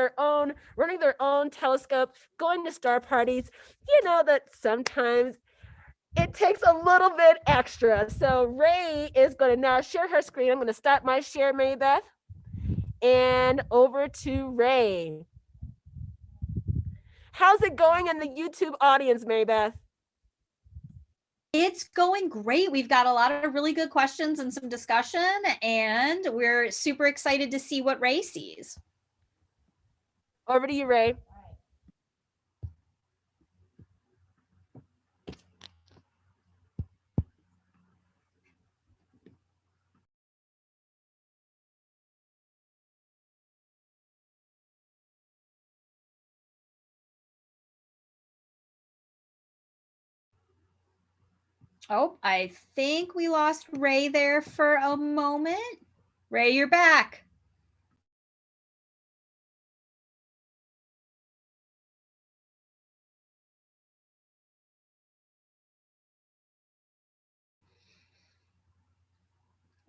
running their own telescope, going to star parties, you know that sometimes it takes a little bit extra. So Ray is going to now share her screen. I'm going to stop my share, Maybeth, and over to Ray. How's it going in the YouTube audience, Maybeth? It's going great. We've got a lot of really good questions and some discussion, and we're super excited to see what Ray sees. Over to you, Ray. Oh, I think we lost Ray there for a moment. Ray, you're back.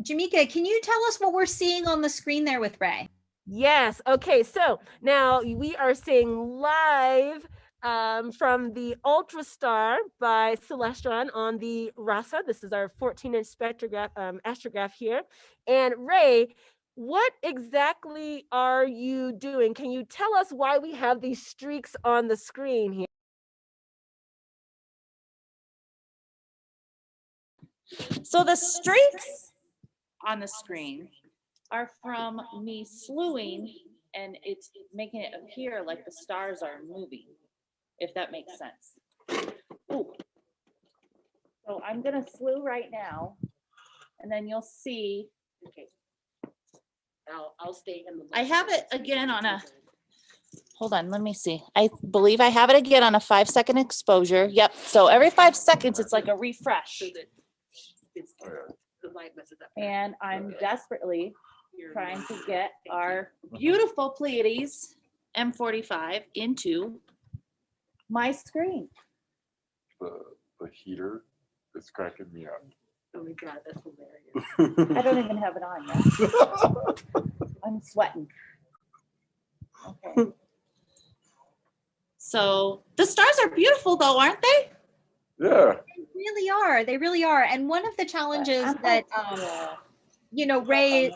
Jameeka, can you tell us what we're seeing on the screen there with Ray? Yes. Okay. So now we are seeing live from the Ultra Star by Celestron on the Rasa. This is our 14-inch spectrograph, astrograph here. And Ray, what exactly are you doing? Can you tell us why we have these streaks on the screen here? So the streaks on the screen are from me slewing, and it's making it appear like the stars are moving, if that makes sense. Ooh. So I'm gonna slew right now, and then you'll see. Okay. I'll stay in the. I have it again on a. Hold on, let me see. I believe I have it again on a 5-second exposure. Yep. So every 5 seconds, it's like a refresh. And I'm desperately trying to get our beautiful Pleiades M45 into my screen. The heater is cracking me up. Oh my God, that's hilarious. I don't even have it on yet. I'm sweating. Okay. So the stars are beautiful though, aren't they? Yeah. They really are. They really are. And one of the challenges that you know Ray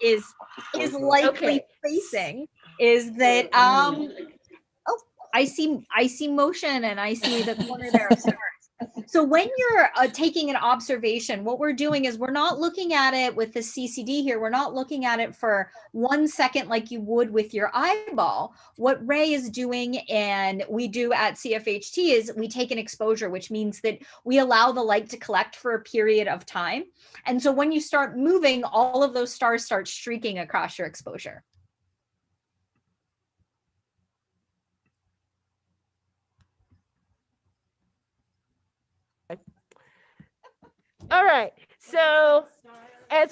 is likely facing is that oh, I see motion, and I see the corner there of stars. So when you're taking an observation, what we're doing is we're not looking at it with the CCD here. We're not looking at it for 1 second like you would with your eyeball. What Ray is doing, and we do at CFHT, is we take an exposure, which means that we allow the light to collect for a period of time. And so when you start moving, all of those stars start streaking across your exposure. All right, so as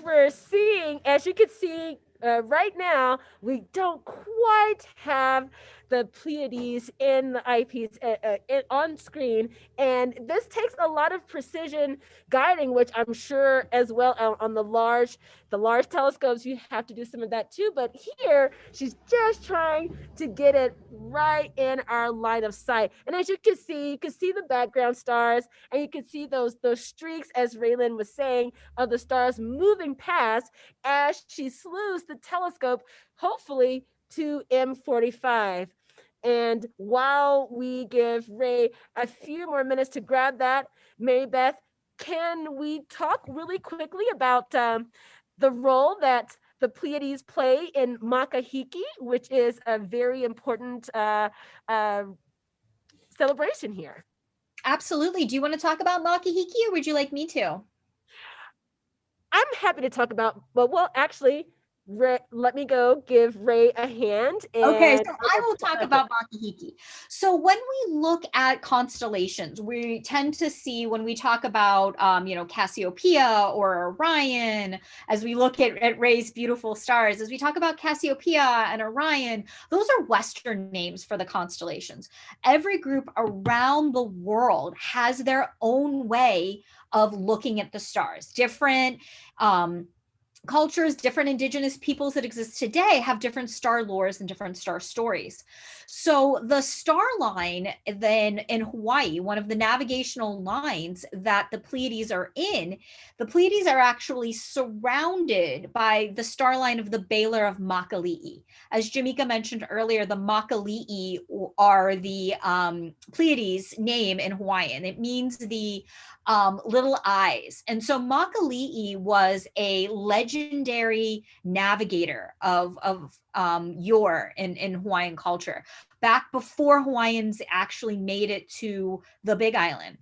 you can see right now, we don't quite have the Pleiades in the eyepiece on screen, and this takes a lot of precision guiding, which I'm sure as well on the large telescopes you have to do some of that too. But here she's just trying to get it right in our line of sight, and as you can see the background stars, and you can see those streaks, as Raylan was saying, of the stars moving past as she slews the telescope, hopefully to M45. And while we give Ray a few more minutes to grab that, Maybeth, can we talk really quickly about the role that the Pleiades play in Makahiki, which is a very important celebration here? Absolutely. Do you want to talk about Makahiki, or would you like me to? I'm happy to talk about, well, actually, Ray, let me go give Ray a hand. Okay, And so I will talk about Makahiki. So when we look at constellations, we tend to see when we talk about, Cassiopeia or Orion, as we look at Ray's beautiful stars, as we talk about Cassiopeia and Orion, those are Western names for the constellations. Every group around the world has their own way of looking at the stars. Different cultures, different indigenous peoples that exist today have different star lores and different star stories. So the star line then in Hawaii, one of the navigational lines that the Pleiades are in, the Pleiades are actually surrounded by the star line of the Baylor of Makali'i. As Jameeka mentioned earlier, the Makali'i are the Pleiades name in Hawaiian. It means the little eyes. And so Makali'i was a legendary navigator of yore in Hawaiian culture, back before Hawaiians actually made it to the Big Island.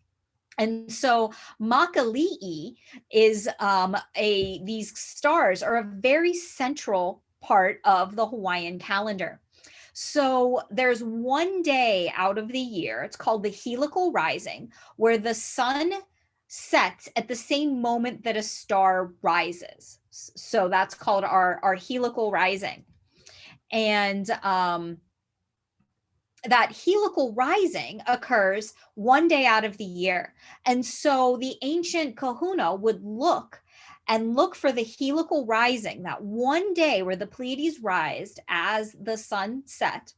And so Makali'i is these stars are a very central part of the Hawaiian calendar. So there's one day out of the year, it's called the heliacal rising, where the sun sets at the same moment that a star rises. So that's called our heliacal rising. And that heliacal rising occurs one day out of the year. And so the ancient kahuna would look for the heliacal rising, that one day where the Pleiades rised as the sun set.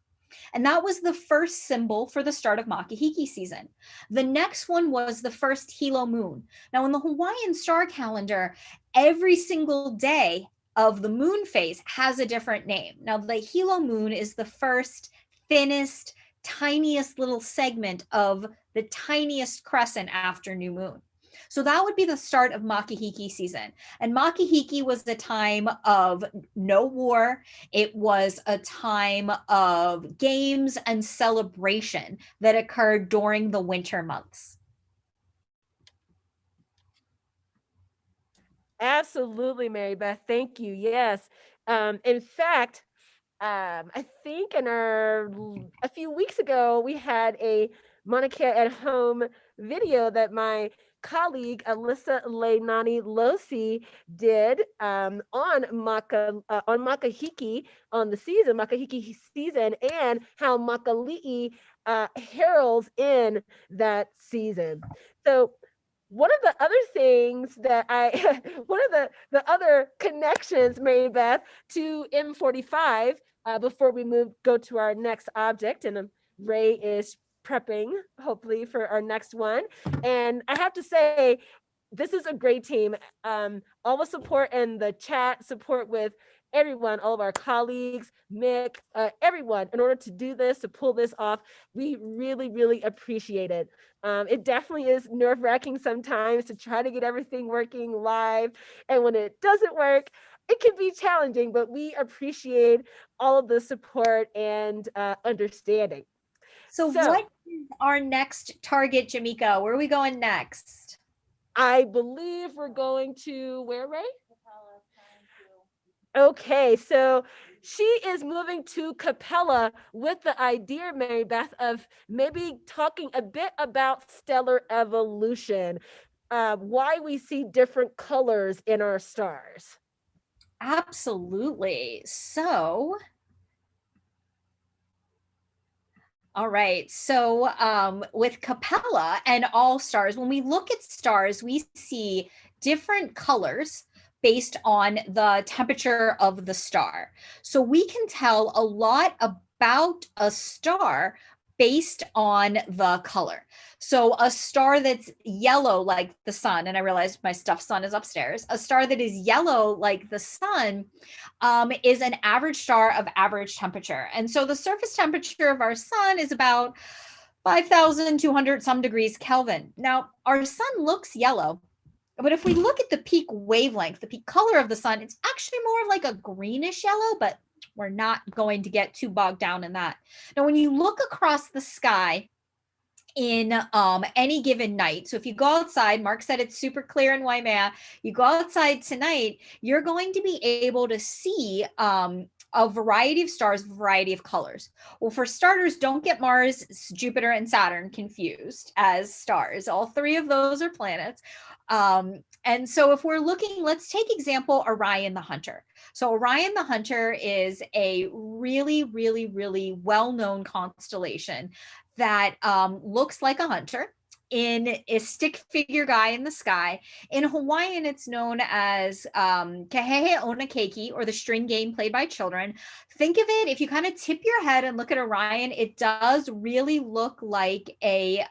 And that was the first symbol for the start of Makahiki season. The next one was the first hilo moon. Now, in the Hawaiian star calendar, every single day of the moon phase has a different name. Now, the hilo moon is the first, thinnest, tiniest little segment of the tiniest crescent after new moon. So that would be the start of Makahiki season. And Makahiki was the time of no war. It was a time of games and celebration that occurred during the winter months. Absolutely, Mary Beth. Thank you. Yes. In fact, I think a few weeks ago, we had a Maunakea at Home video that my colleague Alyssa Leinani Losi did on Makahiki on the season, Makahiki season, and how Makali'i heralds in that season. So one of the other things that one of the other connections, Mary Beth, to M45 before we go to our next object, and Ray is prepping hopefully for our next one. And I have to say, this is a great team. All the support and the chat support with everyone, all of our colleagues, Mick, everyone, in order to do this, to pull this off, we really, really appreciate it. It definitely is nerve-wracking sometimes to try to get everything working live. And when it doesn't work, it can be challenging, but we appreciate all of the support and understanding. So what is our next target, Jameeka? Where are we going next? I believe we're going to where, Ray? Okay, so she is moving to Capella with the idea, Mary Beth, of maybe talking a bit about stellar evolution, why we see different colors in our stars. Absolutely. So, all right. So with Capella and all stars, when we look at stars, we see different colors based on the temperature of the star. So we can tell a lot about a star based on the color. So a star that's yellow like the sun, and I realized my stuffed sun is upstairs, a star that is yellow like the sun is an average star of average temperature. And so the surface temperature of our sun is about 5,200 some degrees Kelvin. Now, our sun looks yellow, but if we look at the peak wavelength, the peak color of the sun, it's actually more like a greenish yellow, but we're not going to get too bogged down in that. Now, when you look across the sky in any given night. So if you go outside, Mark said it's super clear in Waimea, you go outside tonight, you're going to be able to see a variety of stars, a variety of colors. Well, for starters, don't get Mars, Jupiter, and Saturn confused as stars. All three of those are planets. And so if we're looking, let's take example Orion the Hunter. So Orion the Hunter is a really, really, really well-known constellation that looks like a hunter in a stick figure guy in the sky. In Hawaiian, it's known as Kahehe Onakeki, or the string game played by children. Think of it, if you kind of tip your head and look at Orion, it does really look like a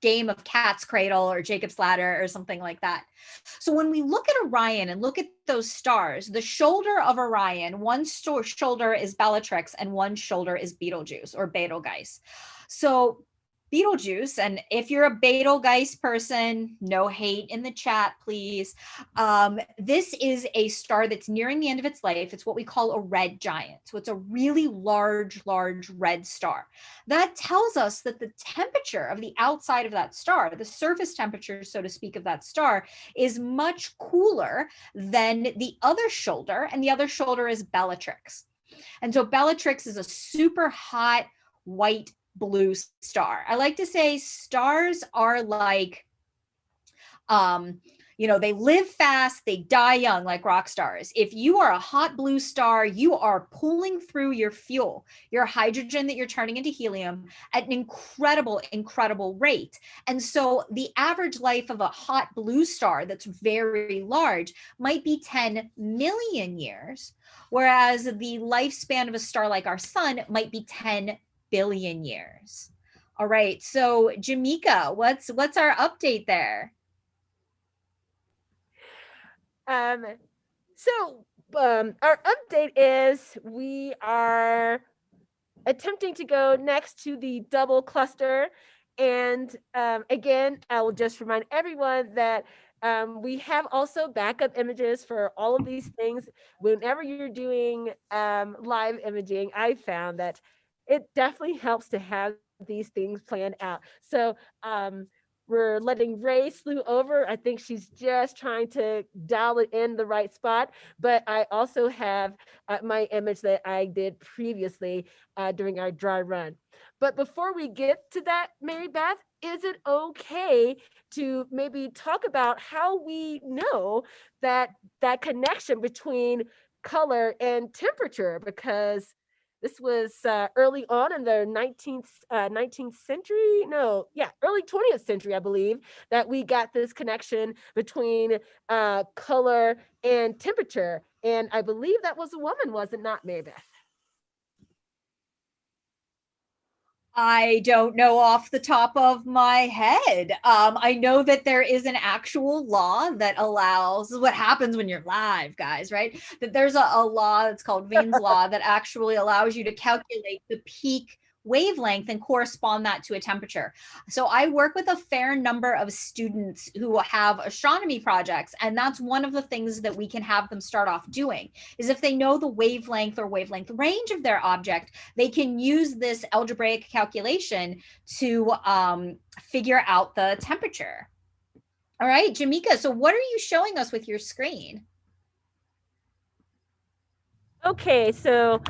game of cat's cradle or Jacob's ladder or something like that. So when we look at Orion and look at those stars, the shoulder of Orion, one shoulder is Bellatrix and one shoulder is Betelgeuse or Betelgeuse. So Betelgeuse, and if you're a Betelgeuse person, no hate in the chat, please. This is a star that's nearing the end of its life. It's what we call a red giant. So it's a really large, large red star. That tells us that the temperature of the outside of that star, the surface temperature, so to speak, of that star is much cooler than the other shoulder, and the other shoulder is Bellatrix. And so Bellatrix is a super hot white blue star. I like to say stars are like, they live fast, they die young, like rock stars. If you are a hot blue star, you are pulling through your fuel, your hydrogen that you're turning into helium at an incredible, incredible rate. And so the average life of a hot blue star that's very large might be 10 million years, whereas the lifespan of a star like our sun might be 10 billion years. All right, so Jameeka, what's our update there? Our update is we are attempting to go next to the double cluster. And again, I will just remind everyone that we have also backup images for all of these things. Whenever you're doing live imaging, I found that it definitely helps to have these things planned out. So we're letting Ray slew over. I think she's just trying to dial it in the right spot. But I also have my image that I did previously during our dry run. But before we get to that, Mary Beth, is it okay to maybe talk about how we know that connection between color and temperature? Because this was early on in the 19th century. No, yeah, early 20th century, I believe, that we got this connection between color and temperature. And I believe that was a woman, was it not, Mary Beth? I don't know off the top of my head. I know that there is an actual law that allows, what happens when you're live, guys, right? That there's a law that's called Vane's law that actually allows you to calculate the peak wavelength and correspond that to a temperature. So I work with a fair number of students who have astronomy projects, and that's one of the things that we can have them start off doing, is if they know the wavelength or wavelength range of their object, they can use this algebraic calculation to figure out the temperature. All right, Jameeka, so what are you showing us with your screen? Okay, so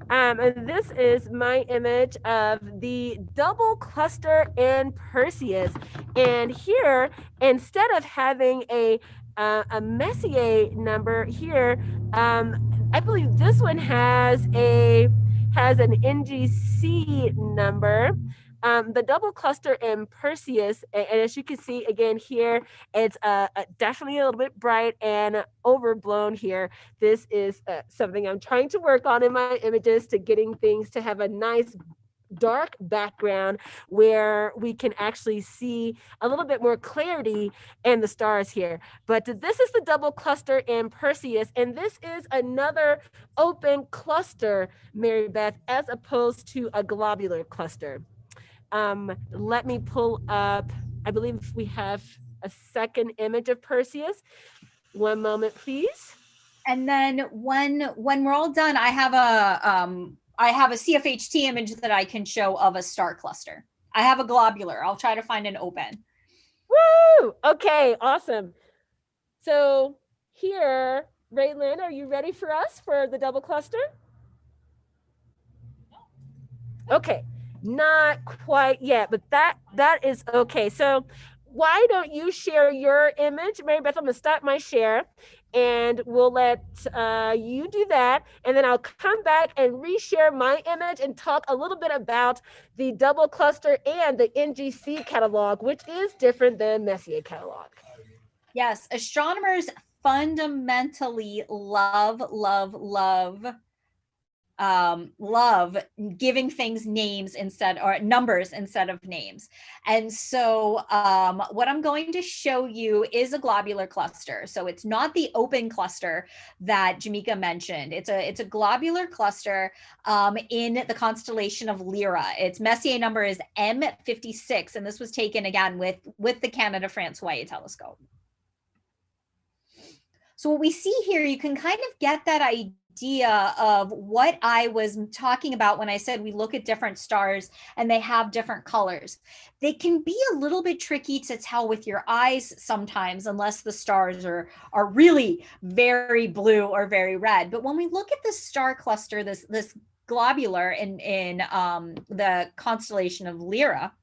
this is my image of the double cluster in Perseus. And here, instead of having a Messier number here, I believe this one has an NGC number. The double cluster in Perseus, and as you can see again here, it's definitely a little bit bright and overblown here. This is something I'm trying to work on in my images, to getting things to have a nice dark background where we can actually see a little bit more clarity in the stars here. But this is the double cluster in Perseus, and this is another open cluster, Mary Beth, as opposed to a globular cluster. Let me pull up, I believe we have a second image of Perseus. One moment, please. And then when we're all done, I have a CFHT image that I can show of a star cluster I have a globular. I'll try to find an open. Woo! Okay, awesome. So here, Raylan, are you ready for us for the double cluster? Okay, not quite yet, but that is okay. So why don't you share your image? Mary Beth, I'm gonna stop my share and we'll let you do that. And then I'll come back and reshare my image and talk a little bit about the double cluster and the NGC catalog, which is different than Messier catalog. Yes, astronomers fundamentally love giving things names instead, or numbers instead of names. And so what I'm going to show you is a globular cluster. So it's not the open cluster that Jameeka mentioned. It's a globular cluster in the constellation of Lyra. Its Messier number is M56, and this was taken again with the Canada-France-Hawaii telescope. So what we see here, you can kind of get that idea of what I was talking about when I said we look at different stars and they have different colors. They can be a little bit tricky to tell with your eyes sometimes, unless the stars are really very blue or very red. But when we look at the star cluster, this globular in the constellation of Lyra,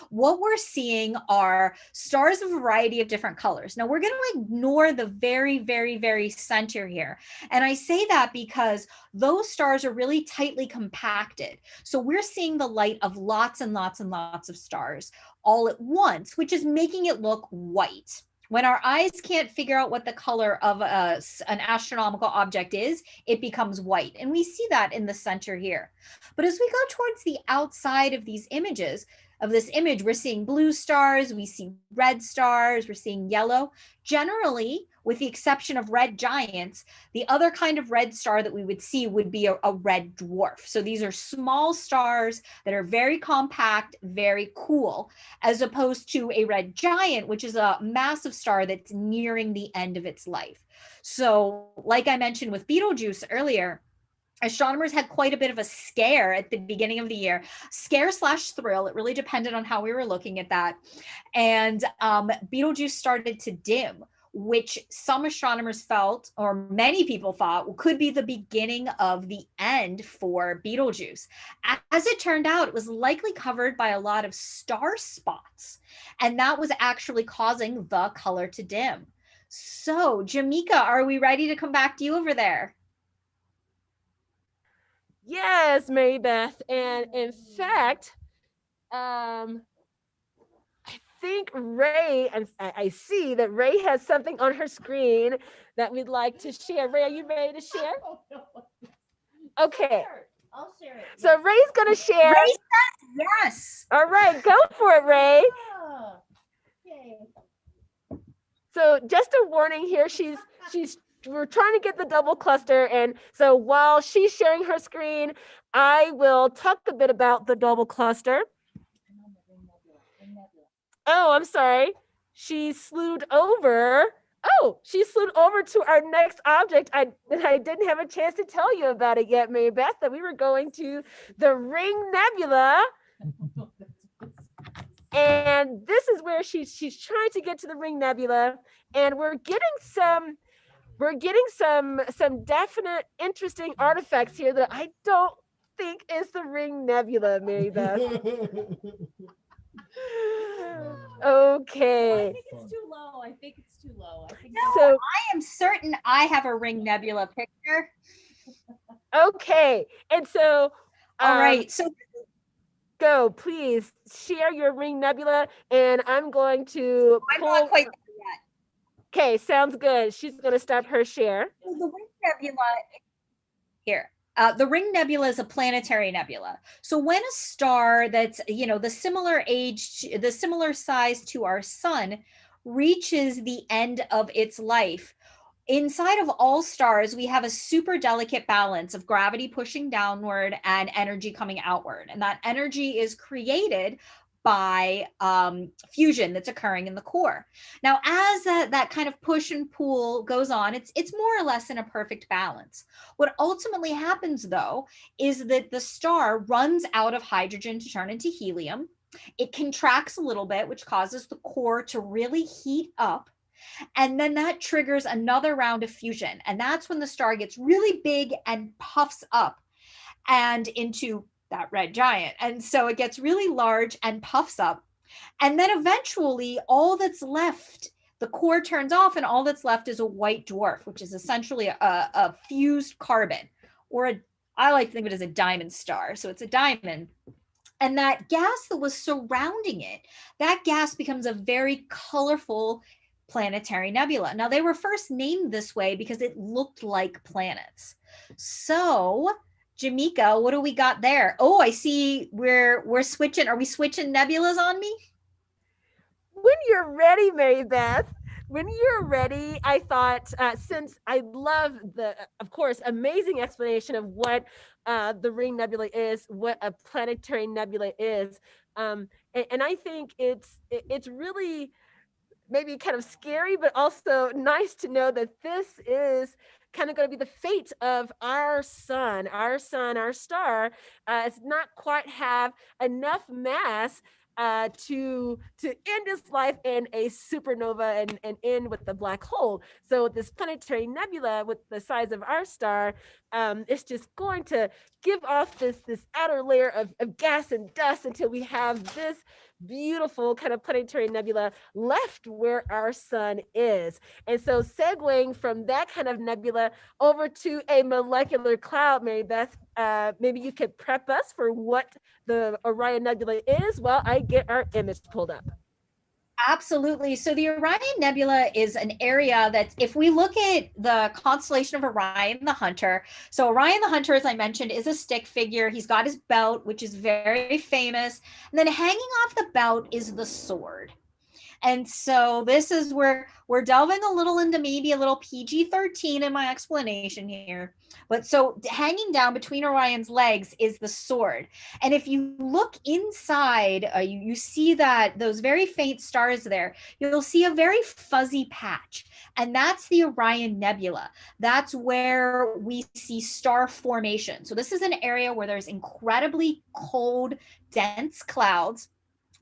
what we're seeing are stars of a variety of different colors. Now we're going to ignore the very center here. And I say that because those stars are really tightly compacted. So we're seeing the light of lots and lots of stars all at once, which is making it look white. When our eyes can't figure out what the color of an astronomical object is, it becomes white. And we see that in the center here. But as we go towards the outside of these images, of this image, we're seeing blue stars, we see red stars, we're seeing yellow. Generally, with the exception of red giants, the other kind of red star that we would see would be a red dwarf. So these are small stars that are very compact, very cool, as opposed to a red giant, which is a massive star that's nearing the end of its life. So like I mentioned with Betelgeuse earlier, astronomers had quite a bit of a scare at the beginning of the year, scare/thrill. It really depended on how we were looking at that. And Betelgeuse started to dim, which some astronomers felt, or many people thought, could be the beginning of the end for Betelgeuse. As it turned out, it was likely covered by a lot of star spots, and that was actually causing the color to dim. So, Jameeka, are we ready to come back to you over there? Yes, Mary Beth. And in fact, I think Ray, and I see that Ray has something on her screen that we'd like to share. Ray, are you ready to share? Okay. I'll share it. So Ray's going to share. Ray says yes. All right, go for it, Ray. Oh, okay. So just a warning here, we're trying to get the double cluster, and so while she's sharing her screen, I will talk a bit about the double cluster. Oh, I'm sorry. She slewed over. Oh, she slewed over to our next object. I didn't have a chance to tell you about it yet, Mary Beth, that we were going to the Ring Nebula. And this is where she's trying to get to the Ring Nebula, and we're getting some definite interesting artifacts here that I don't think is the Ring Nebula, Mary Beth. Okay. I think it's too low. I think it's too low. No, I am certain I have a Ring Nebula picture. Okay, and so all right, so go, please share your Ring Nebula, and I'm going to I'm not quite there yet. Okay, sounds good. She's going to stop her share. So the Ring Nebula here. The Ring Nebula is a planetary nebula. So when a star that's, the similar age, the similar size to our sun reaches the end of its life, inside of all stars, we have a super delicate balance of gravity pushing downward and energy coming outward. And that energy is created by fusion that's occurring in the core. Now, as that kind of push and pull goes on, it's more or less in a perfect balance. What ultimately happens, though, is that the star runs out of hydrogen to turn into helium. It contracts a little bit, which causes the core to really heat up. And then that triggers another round of fusion. And that's when the star gets really big and puffs up and into that red giant. And so it gets really large and puffs up. And then eventually all that's left, the core turns off and all that's left is a white dwarf, which is essentially a fused carbon, or I like to think of it as a diamond star. So it's a diamond. And that gas that was surrounding it, that gas becomes a very colorful planetary nebula. Now, they were first named this way because it looked like planets. So Jameeka, what do we got there? Oh, I see we're switching. Are we switching nebulas on me? When you're ready, Mary Beth. When you're ready, I thought, since I love the, of course, amazing explanation of what the ring nebula is, what a planetary nebula is, and I think it's really maybe kind of scary, but also nice to know that this is kind of going to be the fate of our sun, our star. It's not quite have enough mass to end its life in a supernova and end with the black hole. So this planetary nebula with the size of our star, it's just going to give off this outer layer of gas and dust until we have this beautiful kind of planetary nebula left where our sun is. And so segueing from that kind of nebula over to a molecular cloud, Mary Beth, maybe you could prep us for what the Orion Nebula is while I get our image pulled up. Absolutely. So the Orion Nebula is an area that, if we look at the constellation of Orion the Hunter, so Orion the Hunter, as I mentioned, is a stick figure. He's got his belt, which is very famous. And then hanging off the belt is the sword. And so this is where we're delving a little into maybe a little PG-13 in my explanation here. But so hanging down between Orion's legs is the sword. And if you look inside, you see that those very faint stars there, you'll see a very fuzzy patch. And that's the Orion Nebula. That's where we see star formation. So this is an area where there's incredibly cold, dense clouds.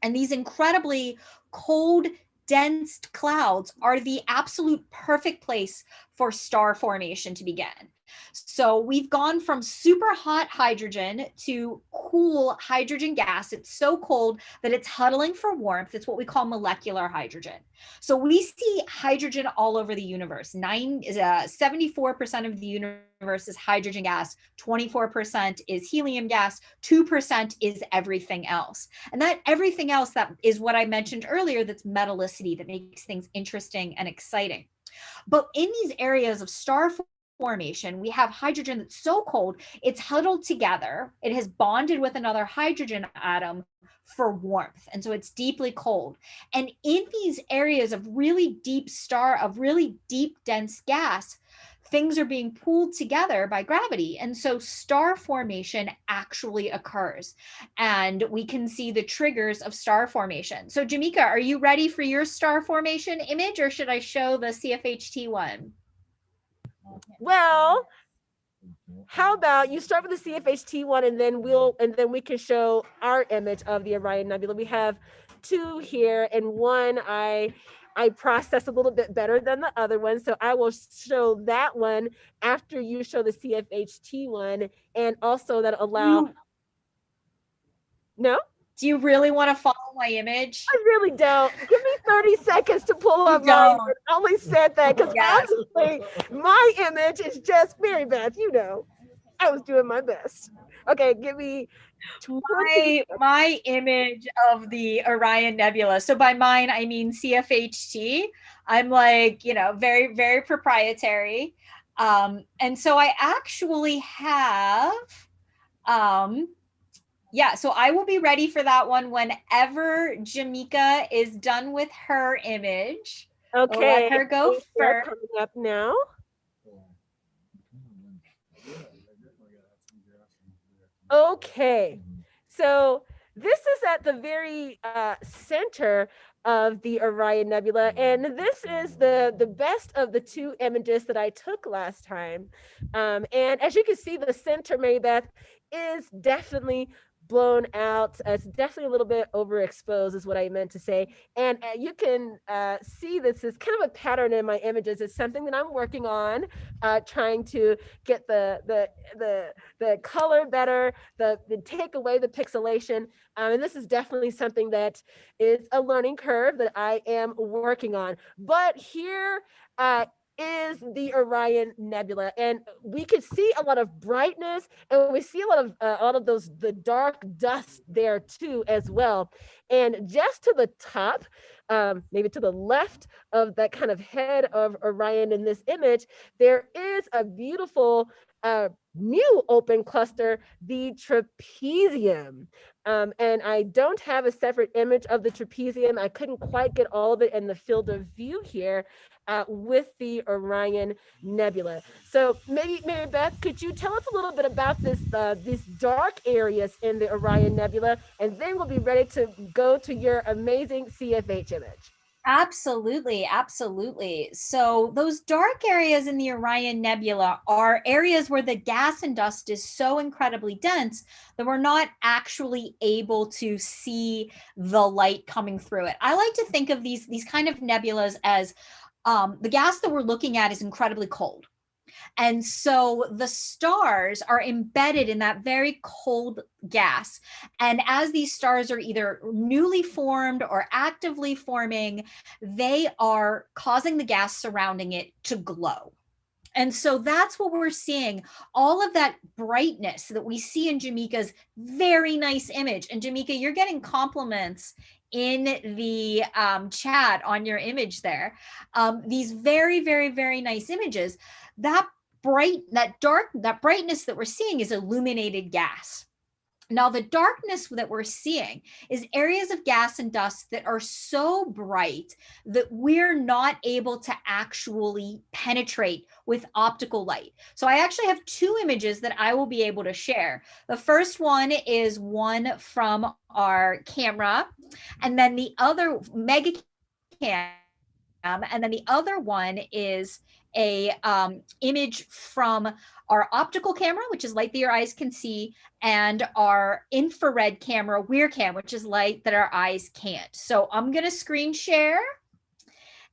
And these incredibly cold, dense clouds are the absolute perfect place for star formation to begin. So we've gone from super hot hydrogen to cool hydrogen gas. It's so cold that it's huddling for warmth. It's what we call molecular hydrogen. So we see hydrogen all over the universe. 74% of the universe is hydrogen gas, 24% is helium gas, 2% is everything else. And that everything else, that is what I mentioned earlier, that's metallicity, that makes things interesting and exciting. But in these areas of star formation, we have hydrogen that's so cold, it's huddled together. It has bonded with another hydrogen atom for warmth. And so it's deeply cold. And in these areas of really deep dense gas, things are being pulled together by gravity. And so star formation actually occurs. And we can see the triggers of star formation. So Jameeka, are you ready for your star formation image, or should I show the CFHT one? Well, how about you start with the CFHT one, and then we can show our image of the Orion Nebula. We have two here, and one I process a little bit better than the other one, so I will show that one after you show the CFHT one, and also that allow. No? Do you really want to follow my image? I really don't. Give me 30 seconds to pull up mine. I only said that because honestly, my image is just Mary Beth, you know. I was doing my best. Okay, give me my image of the Orion Nebula. So by mine, I mean CFHT. I'm like, very, very proprietary. And so I actually have, so I will be ready for that one whenever Jameeka is done with her image. Okay. We'll let her go first. Coming up now. Okay. So this is at the very center of the Orion Nebula, and this is the best of the two images that I took last time. And as you can see, the center, Mary Beth, is definitely blown out. It's definitely a little bit overexposed is what I meant to say. And you can see this is kind of a pattern in my images. It's something that I'm working on, trying to get the color better, the take away the pixelation. And this is definitely something that is a learning curve that I am working on. But here is the Orion Nebula, and we can see a lot of brightness, and we see a lot of those the dark dust there too as well. And just to the top, maybe to the left of that kind of head of Orion in this image, there is a beautiful new open cluster, the trapezium. And I don't have a separate image of the trapezium. I couldn't quite get all of it in the field of view here with the Orion Nebula. So maybe, Mary Beth, could you tell us a little bit about these dark areas in the Orion Nebula, and then we'll be ready to go to your amazing CFH image. Absolutely, absolutely. So those dark areas in the Orion Nebula are areas where the gas and dust is so incredibly dense that we're not actually able to see the light coming through it. I like to think of these kind of nebulas as the gas that we're looking at is incredibly cold. And so the stars are embedded in that very cold gas. And as these stars are either newly formed or actively forming, they are causing the gas surrounding it to glow. And so that's what we're seeing. All of that brightness that we see in Jameeka's very nice image. And Jameeka, you're getting compliments in the chat on your image there. These very, very, very nice images. That brightness that we're seeing is illuminated gas. Now, the darkness that we're seeing is areas of gas and dust that are so bright that we're not able to actually penetrate with optical light. So I actually have two images that I will be able to share. The first one is one from our camera, and then the other mega cam, and then the other one is a image from our optical camera, which is light that your eyes can see, and our infrared camera, WeirCam, which is light that our eyes can't. So I'm going to screen share.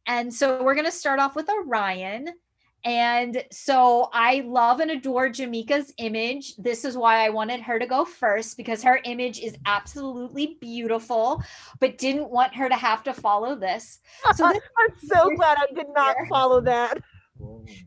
And so we're going to start off with Orion. And so I love and adore Jameeka's image. This is why I wanted her to go first, because her image is absolutely beautiful, but didn't want her to have to follow this. So I'm so glad I did not follow that.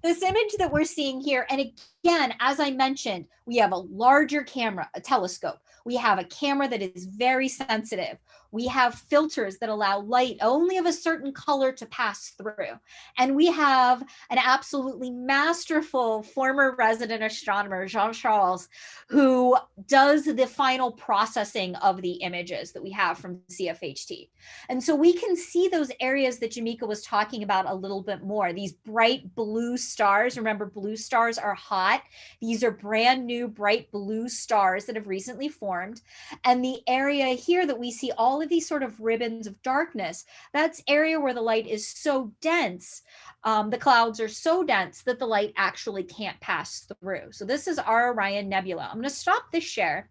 This image that we're seeing here, and again, as I mentioned, we have a larger camera, a telescope. We have a camera that is very sensitive. We have filters that allow light only of a certain color to pass through. And we have an absolutely masterful former resident astronomer, Jean-Charles, who does the final processing of the images that we have from CFHT. And so we can see those areas that Jameeka was talking about a little bit more. These bright blue stars, remember blue stars are hot. These are brand new bright blue stars that have recently formed. And the area here that we see all of these sort of ribbons of darkness, that's area where the light is so dense, the clouds are so dense that the light actually can't pass through. So this is our Orion Nebula. I'm going to stop this share.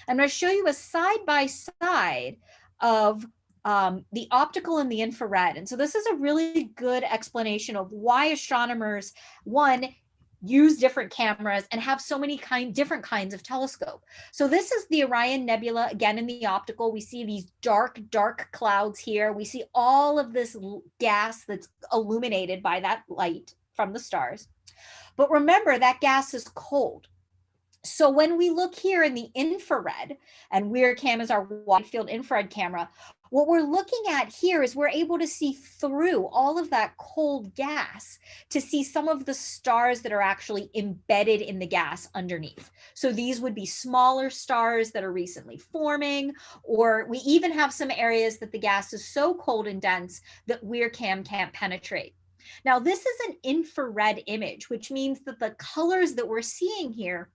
I'm going to show you a side-by-side of the optical and the infrared. And so this is a really good explanation of why astronomers, one, use different cameras and have so many different kinds of telescope. So this is the Orion Nebula. Again, in the optical, we see these dark clouds here. We see all of this gas that's illuminated by that light from the stars. But remember, that gas is cold. So when we look here in the infrared, and WeirCam is our wide field infrared camera, what we're looking at here is we're able to see through all of that cold gas to see some of the stars that are actually embedded in the gas underneath. So these would be smaller stars that are recently forming, or we even have some areas that the gas is so cold and dense that WeirCam can't penetrate. Now, this is an infrared image, which means that the colors that we're seeing here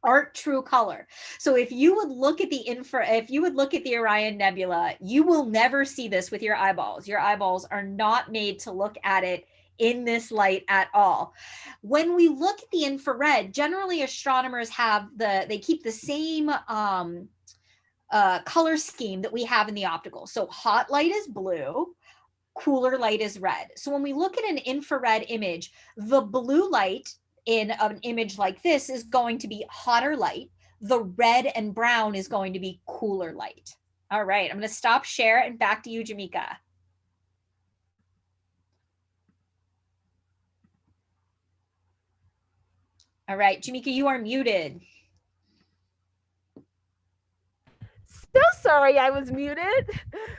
aren't true color. So if you would look at the Orion Nebula, you will never see this with your eyeballs. Your eyeballs are not made to look at it in this light at all. When we look at the infrared, generally astronomers they keep the same color scheme that we have in the optical. So hot light is blue, cooler light is red. So when we look at an infrared image, the blue light in an image like this is going to be hotter light. The red and brown is going to be cooler light. All right, I'm going to stop share and back to you, Jameeka. All right, Jameeka, you are muted. So sorry I was muted.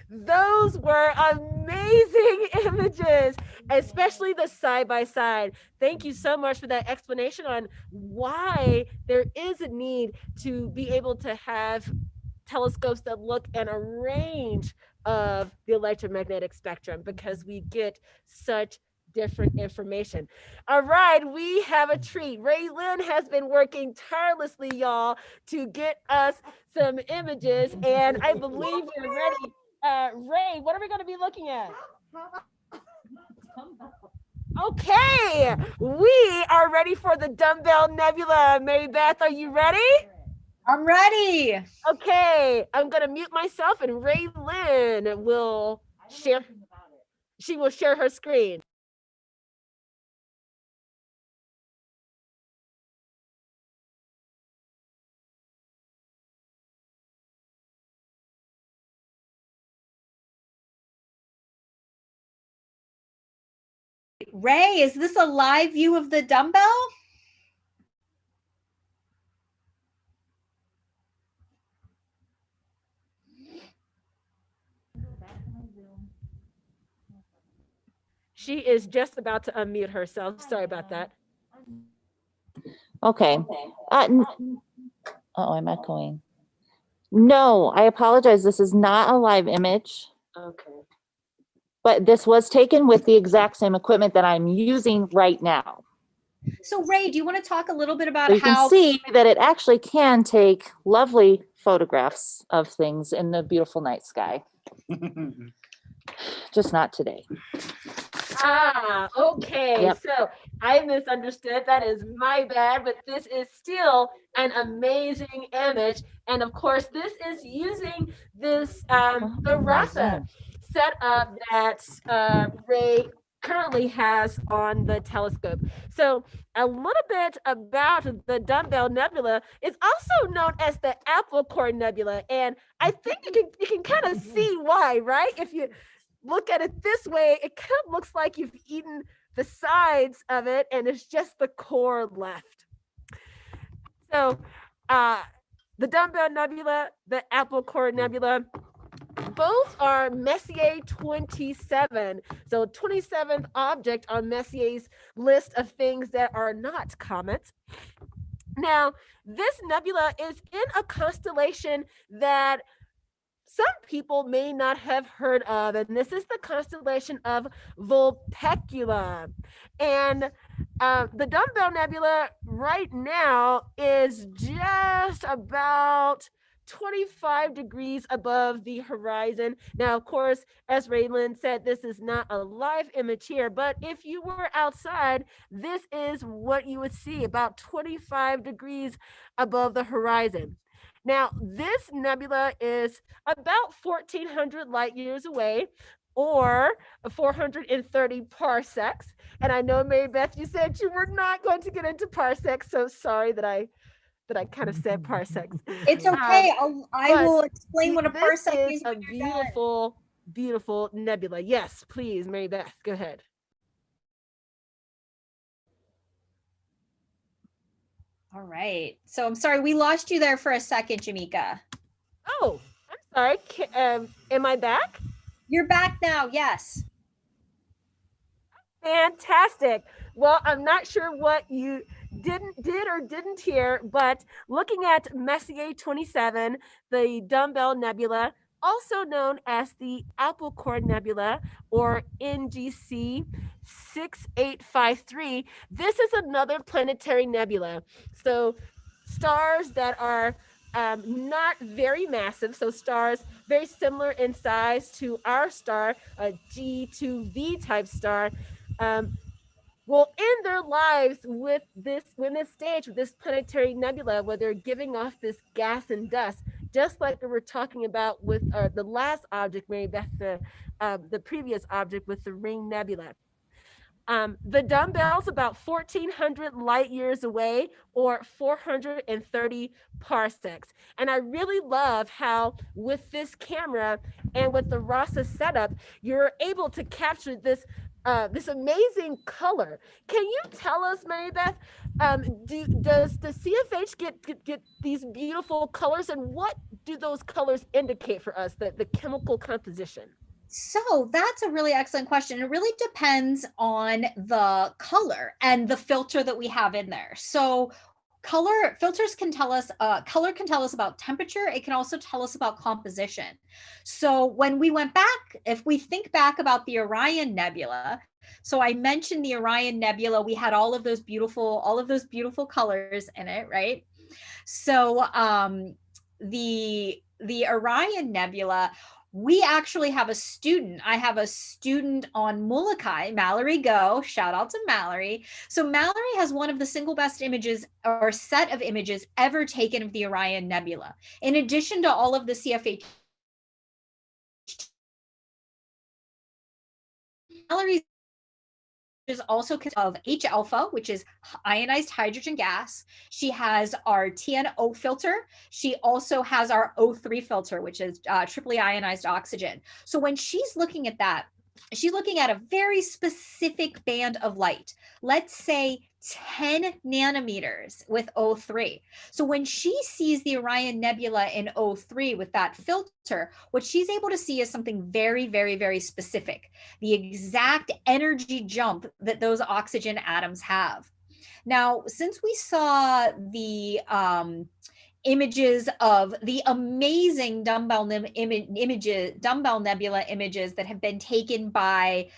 Those were amazing images, especially the side by side. Thank you so much for that explanation on why there is a need to be able to have telescopes that look at a range of the electromagnetic spectrum, because we get such different information. All right, we have a treat. Ray Lynn has been working tirelessly, y'all, to get us some images, and I believe we're ready. Ray, what are we going to be looking at? Okay, we are ready for the Dumbbell Nebula. Mary Beth, are you ready? I'm ready. Okay, I'm going to mute myself, and Ray Lynn will share. She will share her screen. Ray, is this a live view of the dumbbell? She is just about to unmute herself. Sorry about that. Okay. I'm echoing. No, I apologize. This is not a live image, Okay. but this was taken with the exact same equipment that I'm using right now. So Ray, do you want to talk a little bit about So you how can see that it actually can take lovely photographs of things in the beautiful night sky. Just not today. Ah, okay. Yep. So I misunderstood. That is my bad, but this is still an amazing image. And of course, this is using this the RASA setup that Ray currently has on the telescope. So a little bit about the Dumbbell Nebula. It's also known as the Apple Core Nebula. And I think you can kind of see why, right? If you look at it this way, it kind of looks like you've eaten the sides of it and it's just the core left. So the Dumbbell Nebula, the Apple Core Nebula, both are Messier 27. So 27th object on Messier's list of things that are not comets. Now, this nebula is in a constellation that some people may not have heard of, and this is the constellation of Vulpecula. And the Dumbbell Nebula right now is just about 25 degrees above the horizon. Now, of course, as Raylan said, this is not a live image here, but if you were outside, this is what you would see, about 25 degrees above the horizon. Now, this nebula is about 1,400 light years away, or 430 parsecs. And I know, Mary Beth, you said you were not going to get into parsecs, so sorry that I kind of said parsecs. It's okay. I will explain what a this parsec is. is. A beautiful, beautiful nebula. Yes, please, Mary Beth, go ahead. All right. So I'm sorry, we lost you there for a second, Jameeka. Oh, I'm sorry. Am I back? You're back now. Yes. Fantastic. Well, I'm not sure what you did or didn't hear, but looking at Messier 27, the Dumbbell Nebula, also known as the Apple Core Nebula, or NGC 6853, this is another planetary nebula. So stars that are not very massive, so stars very similar in size to our star, a G2V type star, will end their lives with this stage, with this planetary nebula, where they're giving off this gas and dust, just like we were talking about with the last object, Mary Beth, the previous object with the Ring Nebula. The dumbbell's about 1,400 light years away, or 430 parsecs. And I really love how with this camera and with the RASA setup, you're able to capture this this amazing color. Can you tell us, Mary Beth, does the CFH get these beautiful colors, and what do those colors indicate for us, the chemical composition? So that's a really excellent question. It really depends on the color and the filter that we have in there. So filters can tell us, color can tell us about temperature. It can also tell us about composition. So when we went back, if we think back about the Orion Nebula, so I mentioned the Orion Nebula, we had all of those beautiful colors in it, right? So the Orion Nebula, we actually have a student. I have a student on Molokai, Mallory Go, shout out to Mallory. So Mallory has one of the single best images or set of images ever taken of the Orion Nebula. In addition to all of the CFHT, Mallory's is also of H alpha, which is ionized hydrogen gas. She has our TNO filter. She also has our O3 filter, which is triply ionized oxygen. So when she's looking at that, she's looking at a very specific band of light. Let's say 10 nanometers with O3. So when she sees the Orion Nebula in O3 with that filter, what she's able to see is something very, very, very specific, the exact energy jump that those oxygen atoms have. Now, since we saw the images of the amazing dumbbell nebula images that have been taken by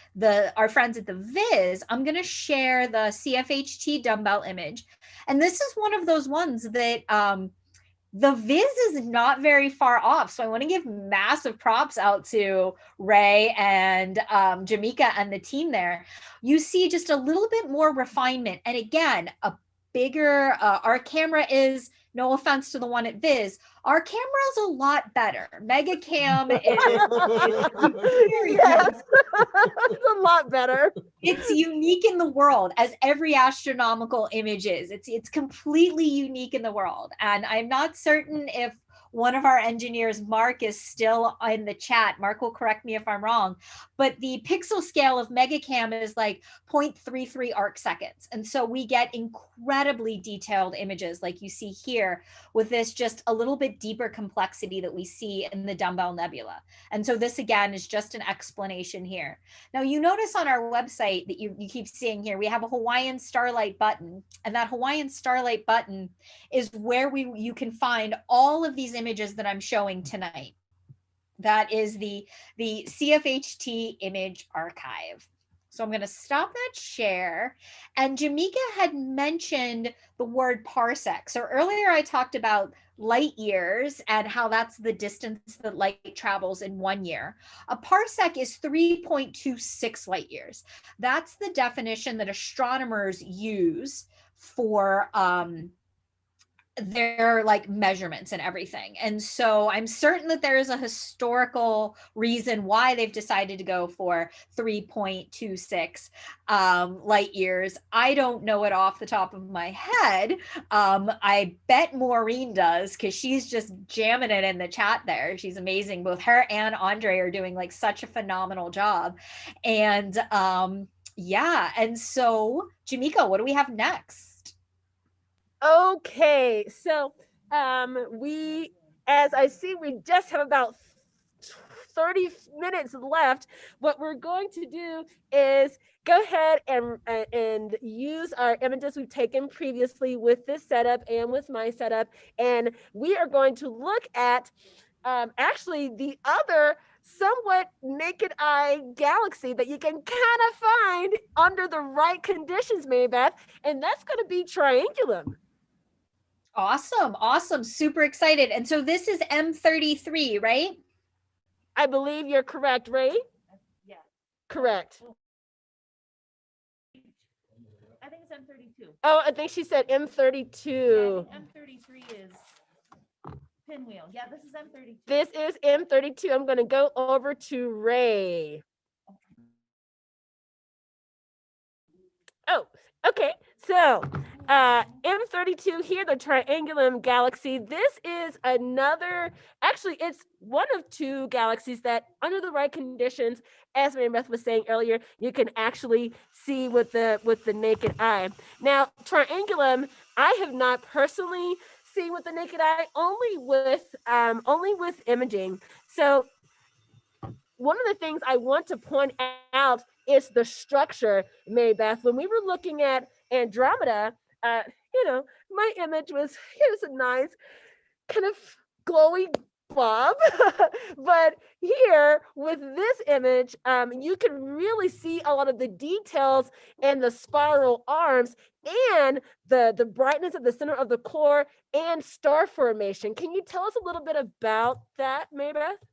our friends at the Viz, I'm going to share the CFHT dumbbell image. And this is one of those ones that the Viz is not very far off. So I want to give massive props out to Ray and Jameeka and the team there. You see just a little bit more refinement. And again, a bigger, our camera is, no offense to the one at Viz, our camera is a lot better. Mega Cam is very yes. It's a lot better. It's unique in the world, as every astronomical image is. It's completely unique in the world. And I'm not certain if one of our engineers, Mark, is still in the chat. Mark will correct me if I'm wrong, but the pixel scale of MegaCam is like 0.33 arc seconds. And so we get incredibly detailed images like you see here with this just a little bit deeper complexity that we see in the Dumbbell Nebula. And so this again is just an explanation here. Now you notice on our website that you keep seeing here, we have a Hawaiian Starlight button, and that Hawaiian Starlight button is where you can find all of these images that I'm showing tonight. That is the CFHT image archive. So I'm going to stop that share. And Jameeka had mentioned the word parsec. So earlier I talked about light years and how that's the distance that light travels in 1 year. A parsec is 3.26 light years. That's the definition that astronomers use for their like measurements and everything. And so I'm certain that there is a historical reason why they've decided to go for 3.26 light years. I don't know it off the top of my head. I bet Maureen does, because she's just jamming it in the chat there. She's amazing. Both her and Andre are doing like such a phenomenal job. And yeah, and so Jameeka, what do we have next? Okay, so we, as I see, we just have about 30 minutes left. What we're going to do is go ahead and use our images we've taken previously with this setup and with my setup, and we are going to look at actually the other somewhat naked eye galaxy that you can kind of find under the right conditions, Mary Beth, and that's going to be Triangulum. Awesome. Awesome. Super excited. And so this is M33, right? I believe you're correct, Ray? Yeah. Correct. I think it's M32. Oh, I think she said M32. Yeah, I think M33 is pinwheel. Yeah, this is M32. This is M32. I'm going to go over to Ray. Oh, okay. So M32 here, the Triangulum Galaxy. This is another, actually, it's one of two galaxies that under the right conditions, as Mary Beth was saying earlier, you can actually see with the naked eye. Now, Triangulum, I have not personally seen with the naked eye, only with imaging. So one of the things I want to point out is the structure, Mary Beth. When we were looking at Andromeda, my image was, here's a nice kind of glowy blob. But here with this image, you can really see a lot of the details and the spiral arms and the brightness at the center of the core and star formation. Can you tell us a little bit about that, Mary Beth?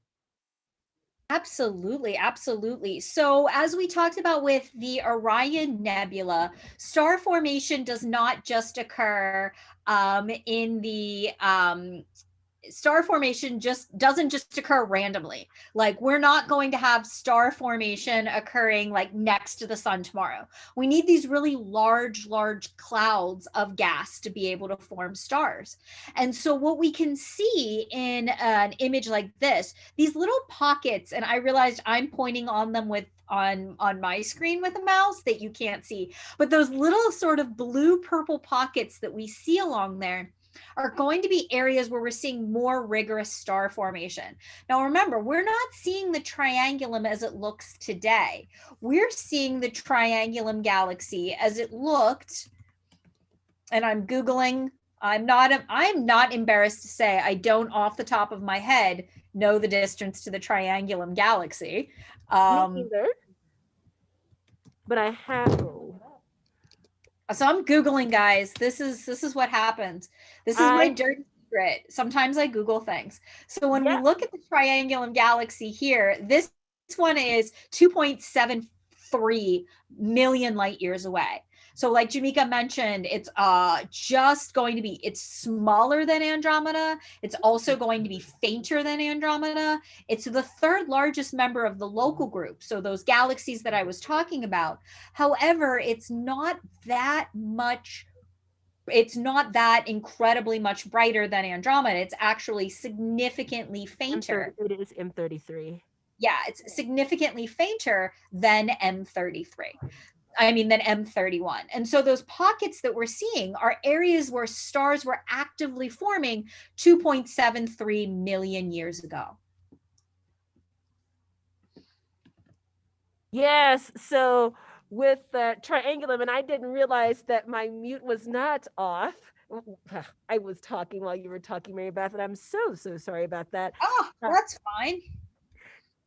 Absolutely, absolutely. So as we talked about with the Orion Nebula, star formation does not just occur in the star formation doesn't just occur randomly. Like, we're not going to have star formation occurring like next to the sun tomorrow. We need these really large clouds of gas to be able to form stars. And so what we can see in an image like this, these little pockets, and I realized I'm pointing on them with on my screen with a mouse that you can't see, but those little sort of blue purple pockets that we see along there are going to be areas where we're seeing more rigorous star formation. Now, remember, we're not seeing the Triangulum as it looks today. We're seeing the Triangulum galaxy as it looked, and I'm Googling. I'm not embarrassed to say I don't off the top of my head know the distance to the Triangulum galaxy. Me either. But I have. So I'm Googling, guys. This is what happens. This is my dirty secret. Sometimes I Google things. So when we look at the Triangulum galaxy here, this one is 2.73 million light years away. So like Jameeka mentioned, it's just going to be, it's smaller than Andromeda. It's also going to be fainter than Andromeda. It's the third largest member of the local group. So those galaxies that I was talking about. However, it's not that incredibly much brighter than Andromeda. It's actually significantly fainter. It is M33. Yeah, it's significantly fainter than M31. And so those pockets that we're seeing are areas where stars were actively forming 2.73 million years ago. Yes, so with the Triangulum, and I didn't realize that my mute was not off. I was talking while you were talking, Mary Beth, and I'm so sorry about that. Oh, that's fine.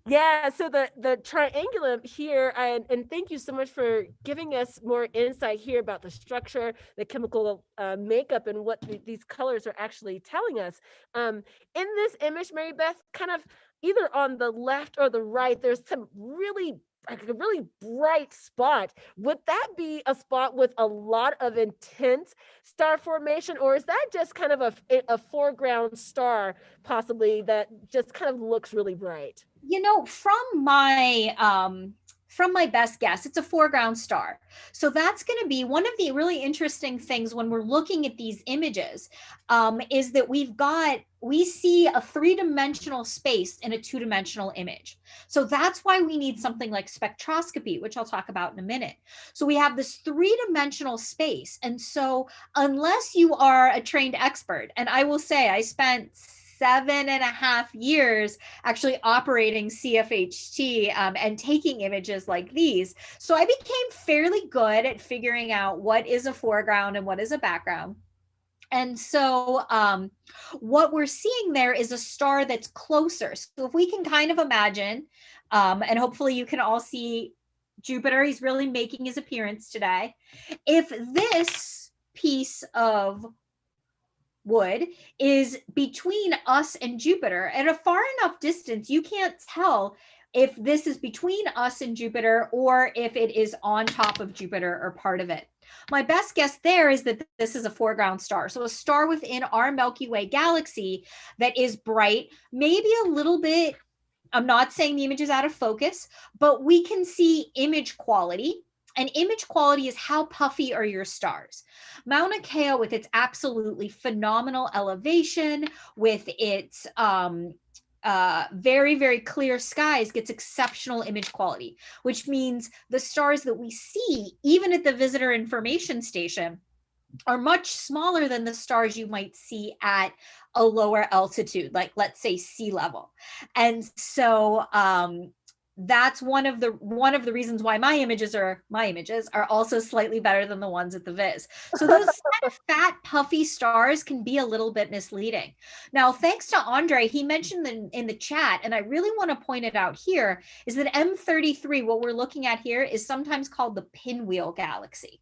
Yeah, so the Triangulum here, and thank you so much for giving us more insight here about the structure, the chemical makeup, and what these colors are actually telling us. In this image, Mary Beth, kind of either on the left or the right, there's some really bright spot. Would that be a spot with a lot of intense star formation, or is that just kind of a foreground star possibly that just kind of looks really bright? You know, from my best guess, it's a foreground star. So that's going to be one of the really interesting things when we're looking at these images, is that we see a three-dimensional space in a two-dimensional image. So that's why we need something like spectroscopy, which I'll talk about in a minute. So we have this three-dimensional space. And so unless you are a trained expert, and I will say I spent 7.5 years actually operating CFHT and taking images like these. So I became fairly good at figuring out what is a foreground and what is a background. And so what we're seeing there is a star that's closer. So if we can kind of imagine, and hopefully you can all see Jupiter, he's really making his appearance today. If this piece of would is between us and Jupiter. At a far enough distance, you can't tell if this is between us and Jupiter or if it is on top of Jupiter or part of it. My best guess there is that this is a foreground star. So a star within our Milky Way galaxy that is bright, maybe a little bit, I'm not saying the image is out of focus, but we can see image quality. And image quality is how puffy are your stars. Mauna Kea, with its absolutely phenomenal elevation, with its very, very clear skies, gets exceptional image quality, which means the stars that we see, even at the Visitor Information Station, are much smaller than the stars you might see at a lower altitude, like let's say sea level. And so that's one of the reasons why my images are also slightly better than the ones at the Viz. So those kind of fat, puffy stars can be a little bit misleading. Now, thanks to Andre, he mentioned in the chat, and I really want to point it out here, is that M33, what we're looking at here, is sometimes called the pinwheel galaxy.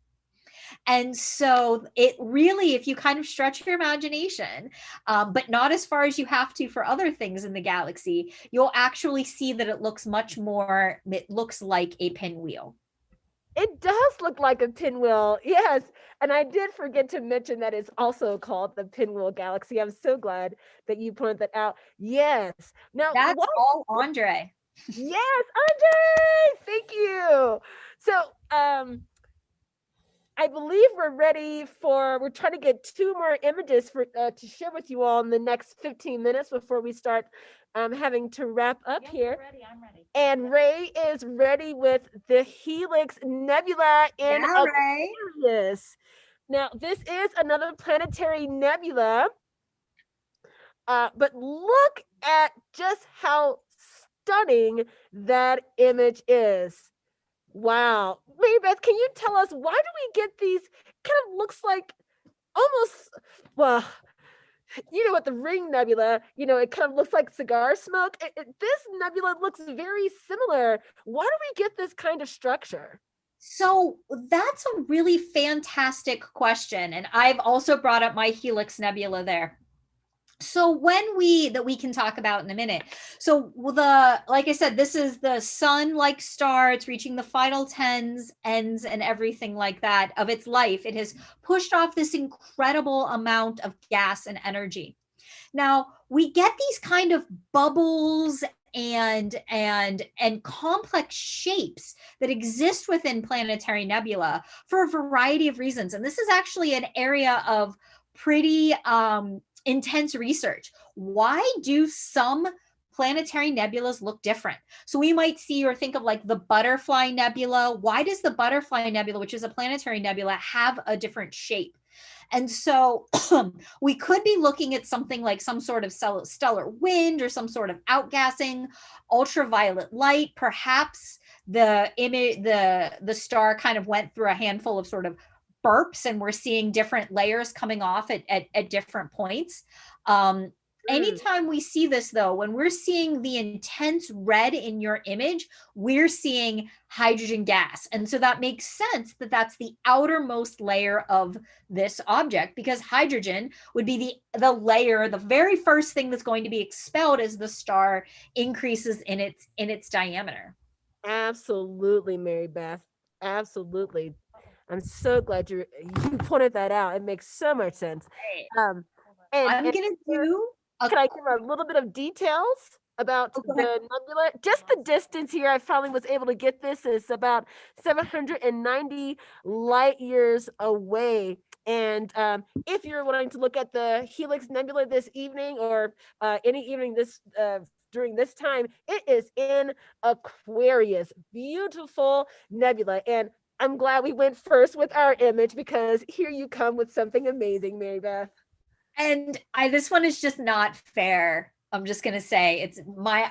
And so it really, if you kind of stretch your imagination, but not as far as you have to for other things in the galaxy, you'll actually see that it looks much more, it looks like a pinwheel. It does look like a pinwheel, yes. And I did forget to mention that it's also called the Pinwheel Galaxy. I'm so glad that you pointed that out. Yes. Now, that's all Andre. Yes, Andre, thank you. So, I believe we're trying to get 2 more images to share with you all in the next 15 minutes before we start having to wrap up here. I'm ready. And Ray is ready with the Helix Nebula in Aquarius. Now, this is another planetary nebula, but look at just how stunning that image is. Wow. Mary Beth, can you tell us, why do we get these, kind of looks like almost, well, you know what, the Ring Nebula, you know, it kind of looks like cigar smoke. This nebula looks very similar. Why do we get this kind of structure? So that's a really fantastic question. And I've also brought up my Helix Nebula there. So that we can talk about in a minute. So like I said, this is the sun-like star. It's reaching the final ends and everything like that of its life. It has pushed off this incredible amount of gas and energy. Now we get these kind of bubbles and complex shapes that exist within planetary nebula for a variety of reasons. And this is actually an area of pretty intense research. Why do some planetary nebulas look different? So we might see or think of like the Butterfly Nebula. Why does the Butterfly Nebula, which is a planetary nebula, have a different shape? And so we could be looking at something like some sort of stellar wind or some sort of outgassing, ultraviolet light. Perhaps the star kind of went through a handful of sort of burps and we're seeing different layers coming off at different points. Anytime we see this though, when we're seeing the intense red in your image, we're seeing hydrogen gas. And so that makes sense that that's the outermost layer of this object, because hydrogen would be the layer, the very first thing that's going to be expelled as the star increases in its diameter. Absolutely, Mary Beth. Absolutely. I'm so glad you pointed that out. It makes so much sense. I'm going to do... Can I give a little bit of details about the nebula? Just the distance here, I finally was able to get this, is about 790 light years away. And if you're wanting to look at the Helix Nebula this evening or any evening during this time, it is in Aquarius. Beautiful nebula. And I'm glad we went first with our image, because here you come with something amazing, Mary Beth. And this one is just not fair. I'm just going to say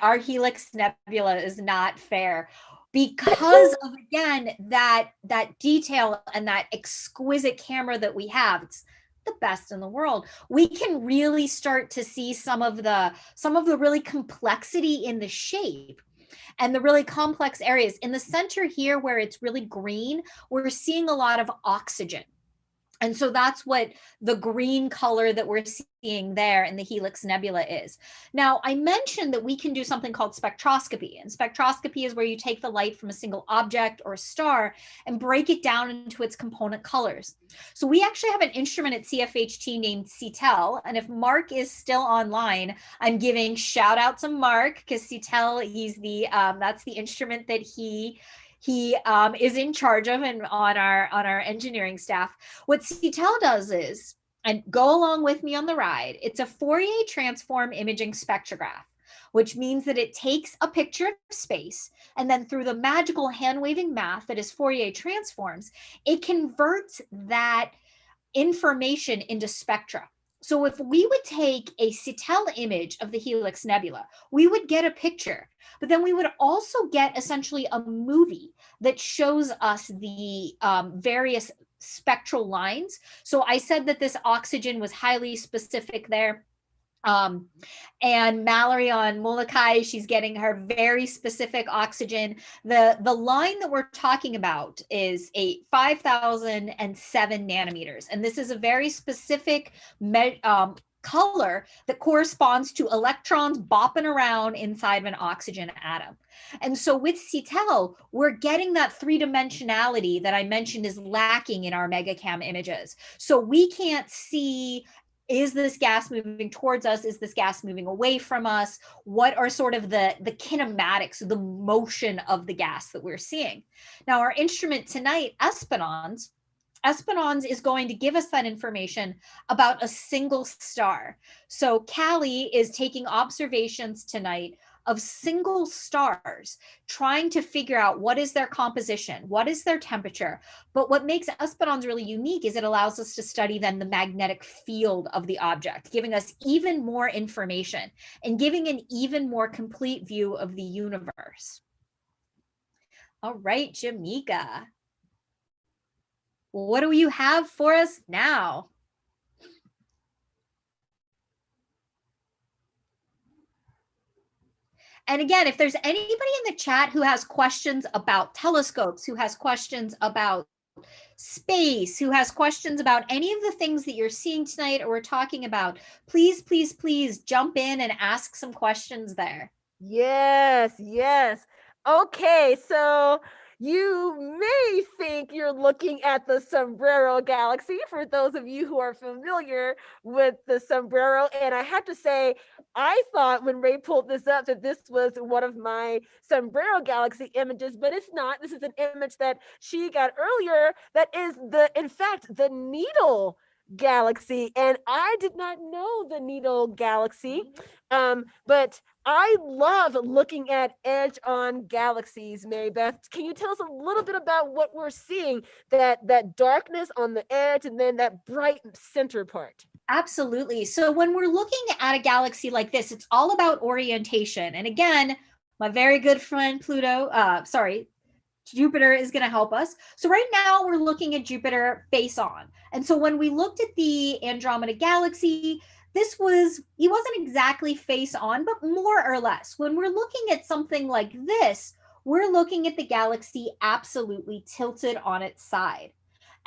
our Helix Nebula is not fair because of, again, that detail and that exquisite camera that we have. It's the best in the world. We can really start to see some of the really complexity in the shape and the really complex areas. In the center here where it's really green, we're seeing a lot of oxygen. And so that's what the green color that we're seeing there in the Helix Nebula is. Now, I mentioned that we can do something called spectroscopy. And spectroscopy is where you take the light from a single object or star and break it down into its component colors. So we actually have an instrument at CFHT named CTEL. And if Mark is still online, I'm giving shout out to Mark, because CTEL, he's the that's the instrument that he is in charge of and on our engineering staff. What CTEL does is, and go along with me on the ride, it's a Fourier transform imaging spectrograph, which means that it takes a picture of space, and then through the magical hand-waving math that is Fourier transforms, it converts that information into spectra. So if we would take a CTEL image of the Helix Nebula, we would get a picture, but then we would also get essentially a movie that shows us the various spectral lines. So I said that this oxygen was highly specific there. And Mallory on Molokai, she's getting her very specific oxygen. The line that we're talking about is a 5,007 nanometers. And this is a very specific color that corresponds to electrons bopping around inside of an oxygen atom. And so with CTEL, we're getting that three-dimensionality that I mentioned is lacking in our megacam images. So we can't see, is this gas moving towards us? Is this gas moving away from us? What are sort of the kinematics, the motion of the gas that we're seeing? Now, our instrument tonight, Espinons is going to give us that information about a single star. So Callie is taking observations tonight of single stars, trying to figure out what is their composition, what is their temperature. But what makes Espinons really unique is it allows us to study then the magnetic field of the object, giving us even more information and giving an even more complete view of the universe. All right, Jameeka, what do you have for us now? And again, if there's anybody in the chat who has questions about telescopes, who has questions about space, who has questions about any of the things that you're seeing tonight or we're talking about, please, please, please jump in and ask some questions there. Yes, yes. Okay, so you may think you're looking at the Sombrero Galaxy, for those of you who are familiar with the Sombrero. And I have to say, I thought when Ray pulled this up that this was one of my Sombrero Galaxy images, but it's not. This is an image that she got earlier that is, in fact, the Needle Galaxy. And I did not know the Needle Galaxy, but I love looking at edge-on galaxies. Mary Beth, can you tell us a little bit about what we're seeing, that darkness on the edge and then that bright center part? Absolutely. So when we're looking at a galaxy like this, it's all about orientation. And again, my very good friend Jupiter is going to help us. So right now we're looking at Jupiter face on. And so when we looked at the Andromeda galaxy, he wasn't exactly face on, but more or less. When we're looking at something like this, we're looking at the galaxy absolutely tilted on its side.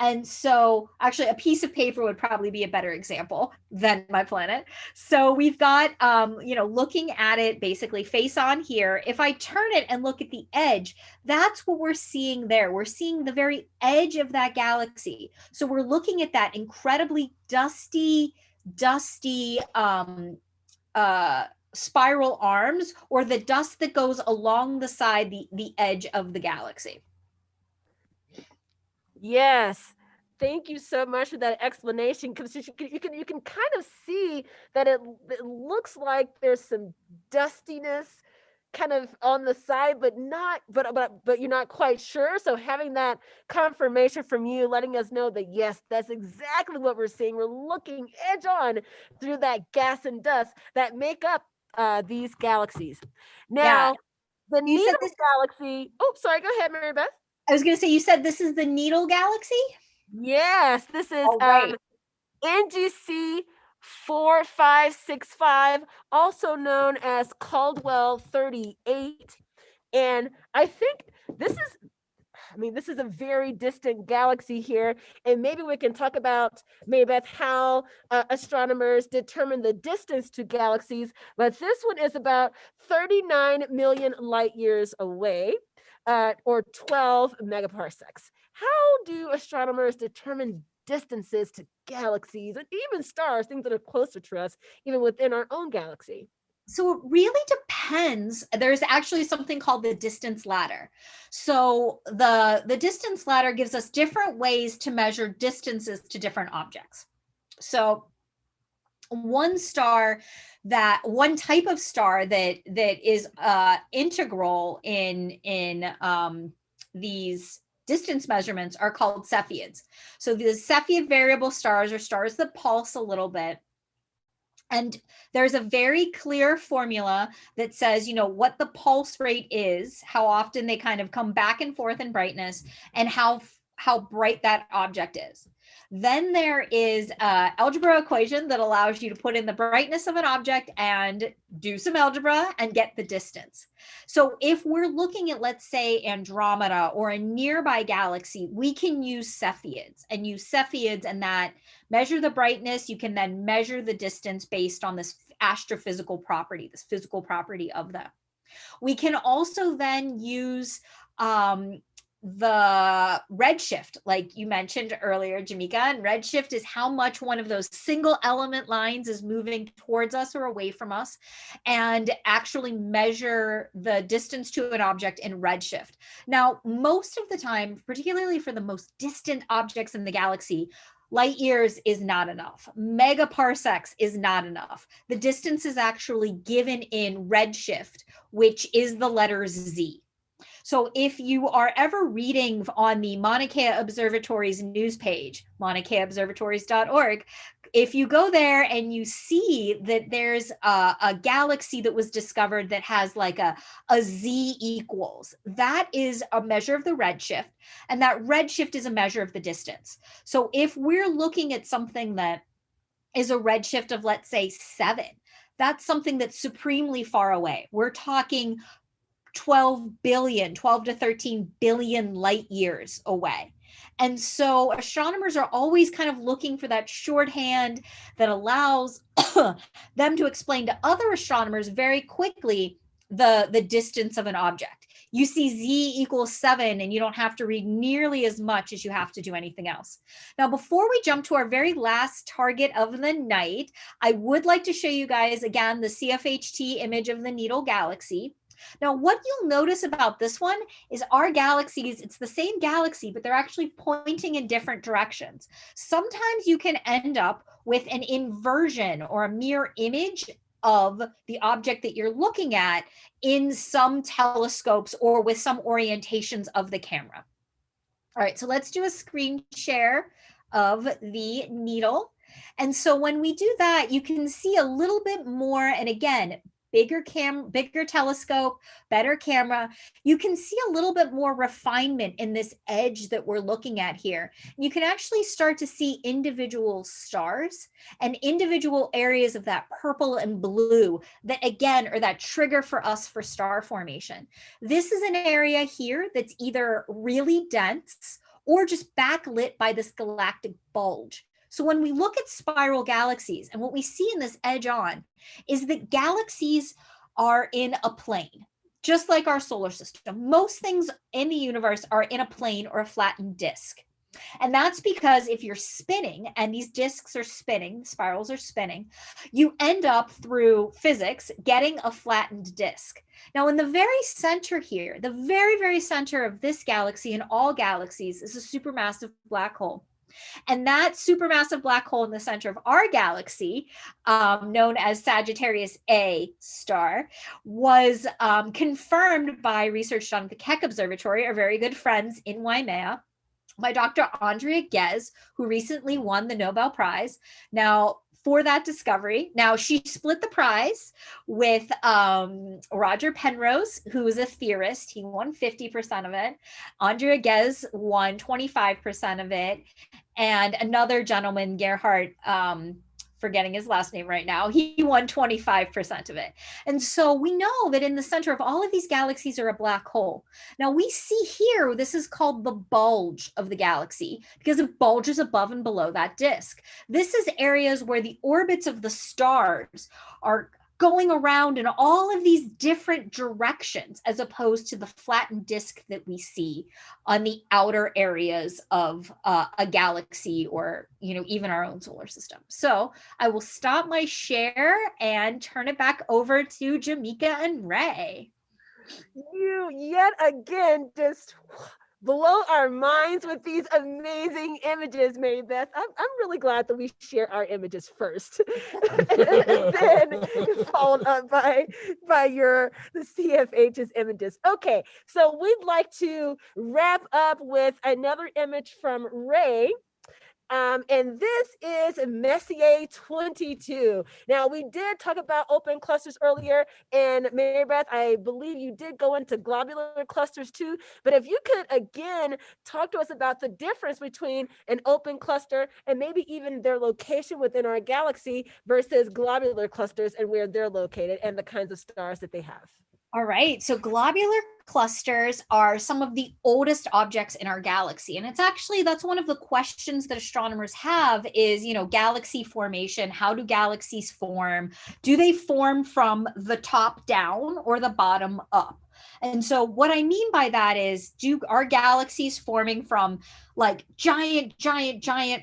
And so actually a piece of paper would probably be a better example than my planet. So we've got, looking at it basically face on here. If I turn it and look at the edge, that's what we're seeing there. We're seeing the very edge of that galaxy. So we're looking at that incredibly dusty spiral arms, or the dust that goes along the side, the edge of the galaxy. Yes. Thank you so much for that explanation, because you can kind of see that it looks like there's some dustiness kind of on the side, but you're not quite sure. So having that confirmation from you, letting us know that yes, that's exactly what we're seeing. We're looking edge on through that gas and dust that make up these galaxies. Now, the Needle Galaxy. Oh, sorry. Go ahead, Mary Beth. I was going to say, you said this is the Needle Galaxy? Yes, this is right. NGC 4565, also known as Caldwell 38. And I think this is, this is a very distant galaxy here, and maybe we can talk about, Maybeth, how astronomers determine the distance to galaxies, but this one is about 39 million light years away, or 12 megaparsecs. How do astronomers determine distances to galaxies and even stars, things that are closer to us, even within our own galaxy? So it really depends. There's actually something called the distance ladder. So the distance ladder gives us different ways to measure distances to different objects. So one type of star that is integral in these distance measurements are called Cepheids. So the Cepheid variable stars are stars that pulse a little bit. And there's a very clear formula that says, what the pulse rate is, how often they kind of come back and forth in brightness, and how bright that object is. Then there is an algebra equation that allows you to put in the brightness of an object and do some algebra and get the distance. So if we're looking at, let's say, Andromeda or a nearby galaxy, we can use Cepheids and that measure the brightness. You can then measure the distance based on this astrophysical property, this physical property of them. We can also then use the redshift, like you mentioned earlier, Jameeka, and redshift is how much one of those single element lines is moving towards us or away from us, and actually measure the distance to an object in redshift. Now, most of the time, particularly for the most distant objects in the galaxy, light years is not enough. Megaparsecs is not enough. The distance is actually given in redshift, which is the letter Z. So if you are ever reading on the Maunakea Observatories news page, maunakeaobservatories.org, if you go there and you see that there's a galaxy that was discovered that has like a Z equals, that is a measure of the redshift, and that redshift is a measure of the distance. So if we're looking at something that is a redshift of, let's say, 7, that's something that's supremely far away. We're talking 12 to 13 billion light years away. And so astronomers are always kind of looking for that shorthand that allows them to explain to other astronomers very quickly the distance of an object. You see Z equals 7 and you don't have to read nearly as much as you have to do anything else. Now, before we jump to our very last target of the night, I would like to show you guys again the CFHT image of the Needle Galaxy. Now, what you'll notice about this one is our galaxies, it's the same galaxy, but they're actually pointing in different directions. Sometimes you can end up with an inversion or a mirror image of the object that you're looking at in some telescopes or with some orientations of the camera. All right, so let's do a screen share of the needle. And so when we do that, you can see a little bit more, and again, bigger telescope, better camera, you can see a little bit more refinement in this edge that we're looking at here. You can actually start to see individual stars and individual areas of that purple and blue that, again, are that trigger for us for star formation. This is an area here that's either really dense or just backlit by this galactic bulge. So when we look at spiral galaxies, and what we see in this edge on is that galaxies are in a plane, just like our solar system. Most things in the universe are in a plane or a flattened disk. And that's because if you're spinning and these disks are spinning, spirals are spinning, you end up through physics getting a flattened disk. Now, in the very center here, the very, very center of this galaxy and all galaxies is a supermassive black hole. And that supermassive black hole in the center of our galaxy, known as Sagittarius A star, was confirmed by research done at the Keck Observatory, our very good friends in Waimea, by Dr. Andrea Ghez, who recently won the Nobel Prize. Now, for that discovery. Now, she split the prize with Roger Penrose, who is a theorist. He won 50% of it. Andrea Ghez won 25% of it. And another gentleman, Gerhard forgetting his last name right now, he won 25% of it. And so we know that in the center of all of these galaxies are a black hole. Now we see here, this is called the bulge of the galaxy because it bulges above and below that disk. This is areas where the orbits of the stars are going around in all of these different directions, as opposed to the flattened disk that we see on the outer areas of a galaxy, or even our own solar system. So I will stop my share and turn it back over to Jameeka and Ray. You yet again just blow our minds with these amazing images, Mary Beth. I'm really glad that we share our images first, and then followed up by the CFH's images. Okay, so we'd like to wrap up with another image from Ray. And this is Messier 22. Now, we did talk about open clusters earlier, and Mary Beth, I believe you did go into globular clusters too, but if you could again talk to us about the difference between an open cluster and maybe even their location within our galaxy versus globular clusters and where they're located and the kinds of stars that they have. All right, so globular clusters are some of the oldest objects in our galaxy. And it's actually, that's one of the questions that astronomers have is, galaxy formation. How do galaxies form? Do they form from the top down or the bottom up? And so what I mean by that is, are galaxies forming from like giant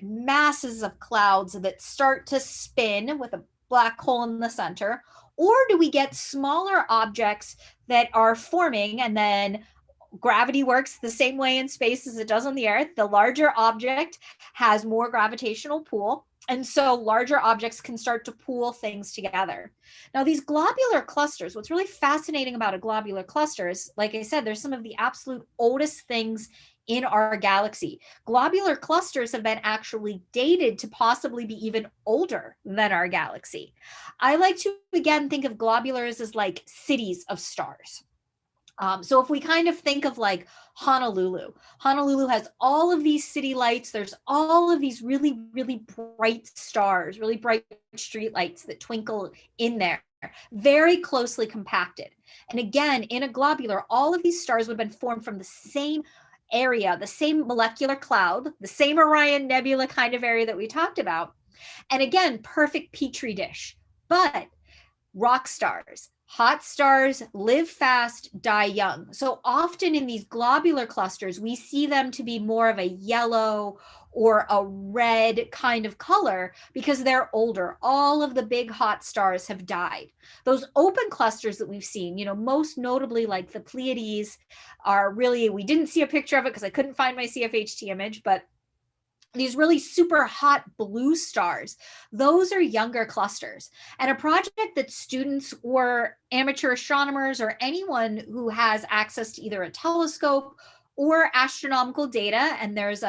masses of clouds that start to spin with a black hole in the center? Or do we get smaller objects that are forming, and then gravity works the same way in space as it does on the Earth? The larger object has more gravitational pull, and so larger objects can start to pool things together. Now, these globular clusters, what's really fascinating about a globular cluster is, like I said, they're some of the absolute oldest things in our galaxy. Globular clusters have been actually dated to possibly be even older than our galaxy. I like to, again, think of globulars as like cities of stars. So if we kind of think of like Honolulu has all of these city lights. There's all of these really, really bright stars, really bright street lights that twinkle in there, very closely compacted. And again, in a globular, all of these stars would have been formed from the same area, the same molecular cloud, the same Orion Nebula kind of area that we talked about. And again, perfect petri dish. But rock stars, hot stars live fast, die young. So often in these globular clusters, we see them to be more of a yellow or a red kind of color because they're older. All of the big hot stars have died. Those open clusters that we've seen, most notably like the Pleiades, are really, we didn't see a picture of it because I couldn't find my CFHT image, but these really super hot blue stars, those are younger clusters. And a project that students or amateur astronomers or anyone who has access to either a telescope or astronomical data, and there's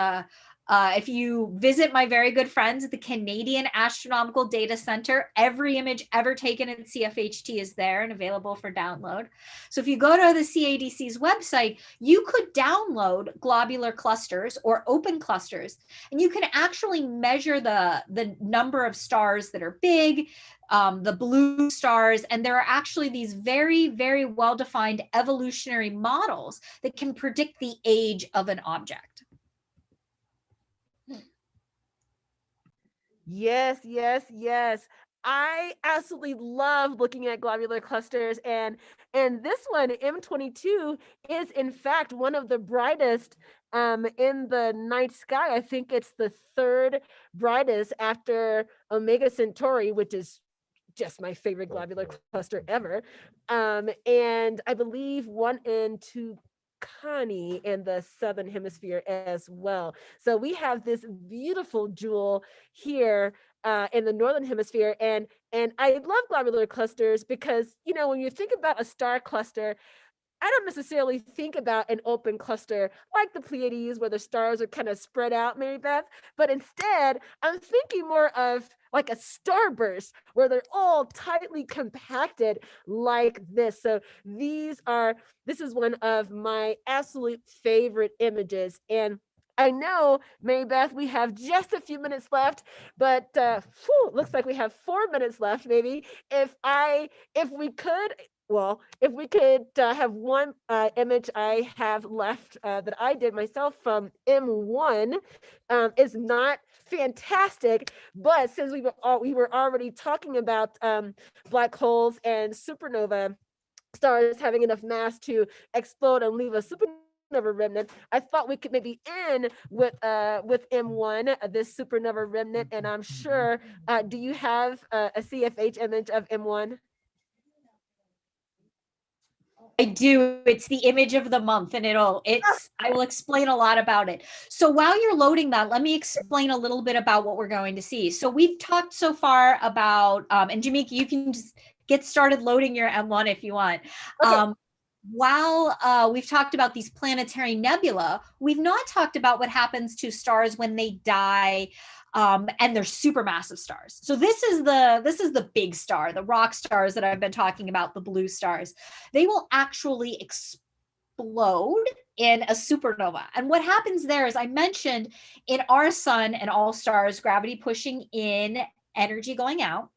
if you visit my very good friends at the Canadian Astronomical Data Center, every image ever taken at CFHT is there and available for download. So if you go to the CADC's website, you could download globular clusters or open clusters, and you can actually measure the number of stars that are big, the blue stars, and there are actually these very, very well-defined evolutionary models that can predict the age of an object. Yes. I absolutely love looking at globular clusters, and this one, M22, is in fact one of the brightest in the night sky. I think it's the third brightest after Omega Centauri, which is just my favorite globular cluster ever. And I believe 1 and 2 Connie in the southern hemisphere as well. So we have this beautiful jewel here in the northern hemisphere, and I love globular clusters because when you think about a star cluster, I don't necessarily think about an open cluster like the Pleiades where the stars are kind of spread out, Mary Beth, but instead I'm thinking more of like a starburst where they're all tightly compacted like this. So this is one of my absolute favorite images. And I know, Mary Beth, we have just a few minutes left, but looks like we have 4 minutes left, maybe. If we could, have one image I have left that I did myself from M1, is not fantastic, but since we were already talking about black holes and supernova stars having enough mass to explode and leave a supernova remnant, I thought we could maybe end with M1, this supernova remnant. And I'm sure, do you have a CFH image of M1? I do. It's the image of the month, and I will explain a lot about it. So while you're loading that, let me explain a little bit about what we're going to see. So we've talked so far about, and Jameeka, you can just get started loading your M1 if you want. Okay. While we've talked about these planetary nebula, we've not talked about what happens to stars when they die, and they're supermassive stars. So this is the big star, the rock stars that I've been talking about, the blue stars. They will actually explode in a supernova. And what happens there is, I mentioned in our sun and all stars, gravity pushing in, energy going out.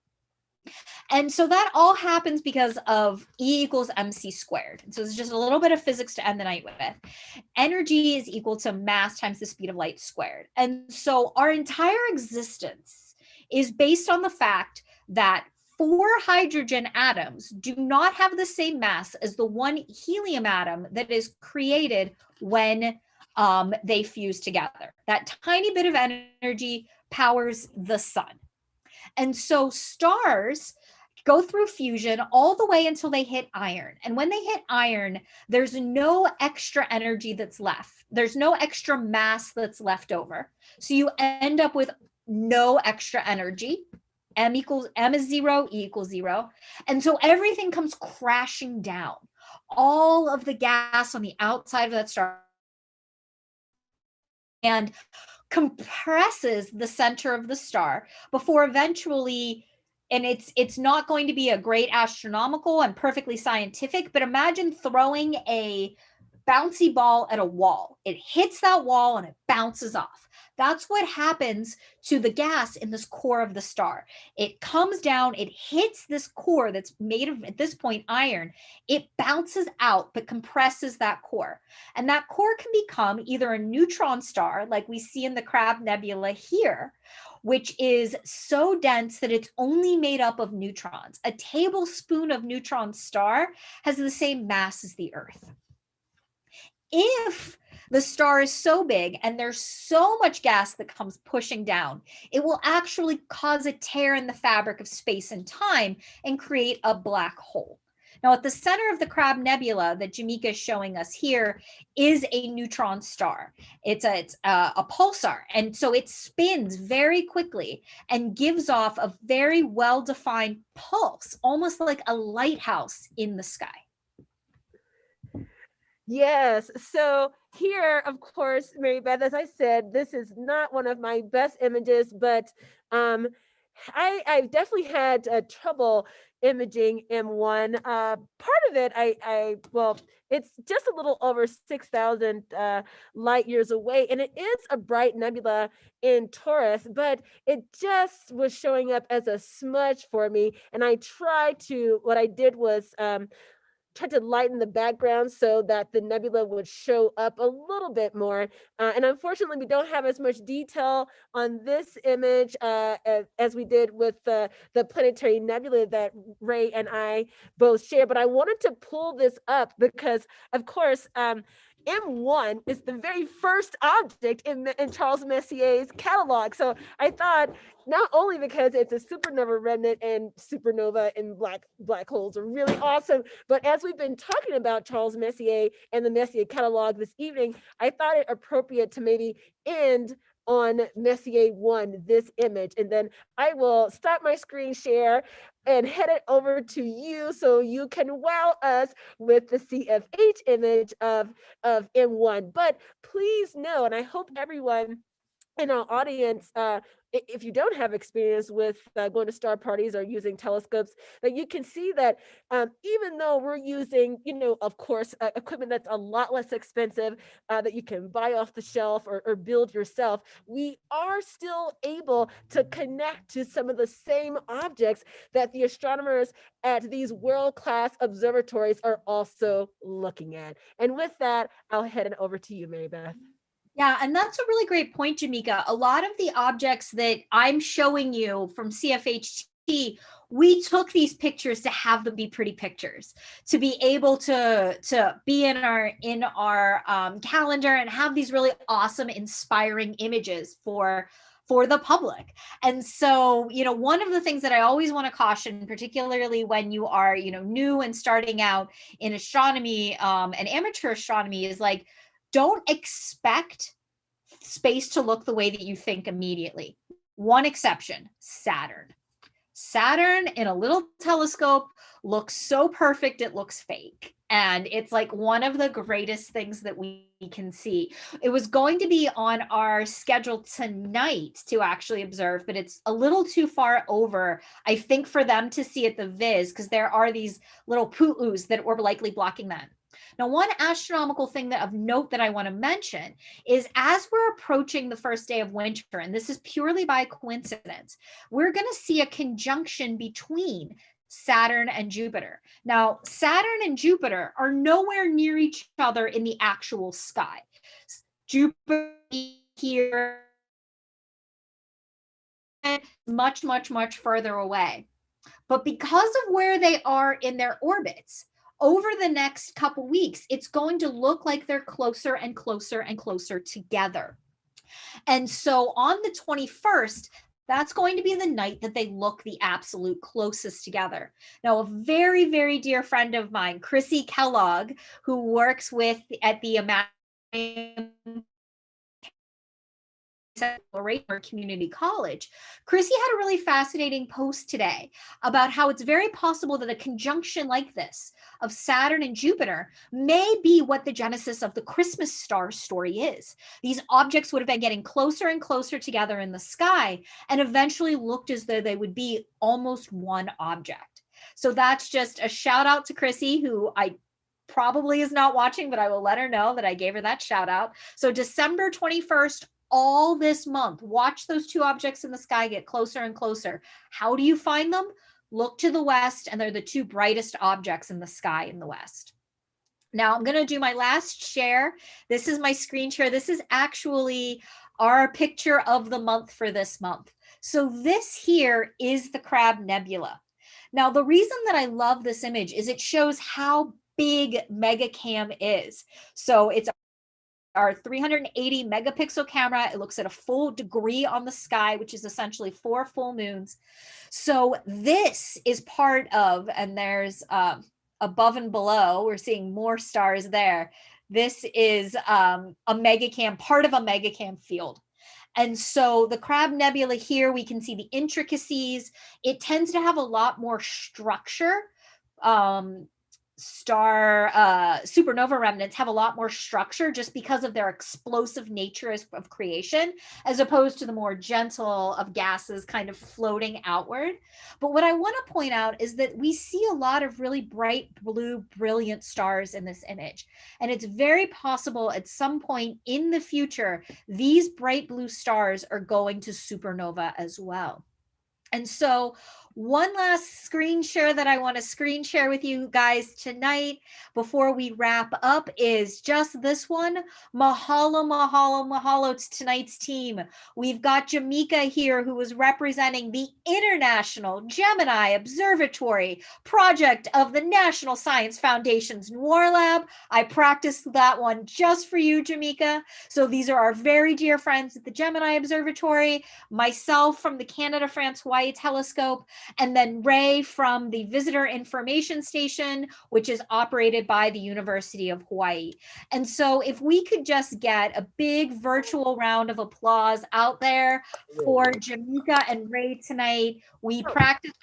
And so that all happens because of E equals mc squared. So it's just a little bit of physics to end the night with. Energy is equal to mass times the speed of light squared. And so our entire existence is based on the fact that 4 hydrogen atoms do not have the same mass as the 1 helium atom that is created when they fuse together. That tiny bit of energy powers the sun. And so stars go through fusion all the way until they hit iron. And when they hit iron, there's no extra energy that's left. There's no extra mass that's left over. So you end up with no extra energy. M is 0, E equals 0. And so everything comes crashing down. All of the gas on the outside of that star and compresses the center of the star before eventually, and it's not going to be a great astronomical and perfectly scientific, but imagine throwing a bouncy ball at a wall. It hits that wall and it bounces off. That's what happens to the gas in this core of the star. It comes down, it hits this core that's made of, at this point, iron. It bounces out, but compresses that core. And that core can become either a neutron star, like we see in the Crab Nebula here, which is so dense that it's only made up of neutrons. A tablespoon of neutron star has the same mass as the Earth. If the star is so big and there's so much gas that comes pushing down, it will actually cause a tear in the fabric of space and time and create a black hole. Now, at the center of the Crab Nebula that Jameeka is showing us here is a neutron star. It's a pulsar, and so it spins very quickly and gives off a very well-defined pulse, almost like a lighthouse in the sky. Yes. So here, of course, Mary Beth, as I said, this is not one of my best images, but I've definitely had trouble imaging M1. Part of it, it's just a little over 6,000 light years away, and it is a bright nebula in Taurus, but it just was showing up as a smudge for me. And what I did was tried to lighten the background so that the nebula would show up a little bit more. And unfortunately, we don't have as much detail on this image as we did with the planetary nebula that Ray and I both share. But I wanted to pull this up because, of course, M1 is the very first object in Charles Messier's catalog. So I thought, not only because it's a supernova remnant and supernova and black holes are really awesome, but as we've been talking about Charles Messier and the Messier catalog this evening, I thought it appropriate to maybe end on Messier 1, this image. And then I will stop my screen share and head it over to you so you can wow us with the CFH image of M1. But please know, and I hope everyone in our audience, if you don't have experience with going to star parties or using telescopes, that you can see that even though we're using, of course, equipment that's a lot less expensive that you can buy off the shelf or build yourself, we are still able to connect to some of the same objects that the astronomers at these world-class observatories are also looking at. And with that, I'll head it over to you, Mary Beth. Yeah, and that's a really great point, Jameeka. A lot of the objects that I'm showing you from CFHT, we took these pictures to have them be pretty pictures, to be able to be in our calendar and have these really awesome, inspiring images for the public. And so, one of the things that I always want to caution, particularly when you are, new and starting out in astronomy and amateur astronomy, is like, don't expect space to look the way that you think immediately. One exception, Saturn. Saturn in a little telescope looks so perfect, it looks fake. And it's like one of the greatest things that we can see. It was going to be on our schedule tonight to actually observe, but it's a little too far over, I think, for them to see at the Viz, because there are these little poo'oos that were likely blocking that. Now, one astronomical thing of note that I want to mention is as we're approaching the first day of winter, and this is purely by coincidence, we're going to see a conjunction between Saturn and Jupiter. Now, Saturn and Jupiter are nowhere near each other in the actual sky. Jupiter here much, much, much further away. But because of where they are in their orbits, over the next couple weeks, it's going to look like they're closer and closer and closer together. And so on the 21st, that's going to be the night that they look the absolute closest together. Now, a very, very dear friend of mine, Chrissy Kellogg, who works at the Community College, Chrissy had a really fascinating post today about how it's very possible that a conjunction like this of Saturn and Jupiter may be what the genesis of the Christmas star story is. These objects would have been getting closer and closer together in the sky and eventually looked as though they would be almost one object. So that's just a shout out to Chrissy, who I probably is not watching, but I will let her know that I gave her that shout out. So December 21st, all this month, watch those two objects in the sky get closer and closer. How do you find them? Look to the west, and they're the two brightest objects in the sky in the west. Now I'm going to do my last share. This is my screen share. This is actually our picture of the month for this month. So this here is the Crab Nebula. Now, the reason that I love this image is it shows how big MegaCam is. So it's our 380 megapixel camera. It looks at a full degree on the sky, which is essentially 4 full moons. So this is part of, and there's above and below, we're seeing more stars there. This is a MegaCam, part of a MegaCam field. And so the Crab Nebula here, we can see the intricacies. It tends to have a lot more structure. Supernova remnants have a lot more structure just because of their explosive nature of creation, as opposed to the more gentle of gases kind of floating outward. But what I want to point out is that we see a lot of really bright blue, brilliant stars in this image. And it's very possible at some point in the future, these bright blue stars are going to supernova as well. And so one last screen share that I want to screen share with you guys tonight before we wrap up is just this one. Mahalo, mahalo, mahalo to tonight's team. We've got Jameeka here, who is representing the International Gemini Observatory project of the National Science Foundation's Noir Lab. I practiced that one just for you, Jameeka. So these are our very dear friends at the Gemini Observatory, myself from the Canada, France, Hawaii telescope, and then Ray from the Visitor Information Station, which is operated by the University of Hawaii. And so if we could just get a big virtual round of applause out there for Jameeka and Ray tonight. We practiced.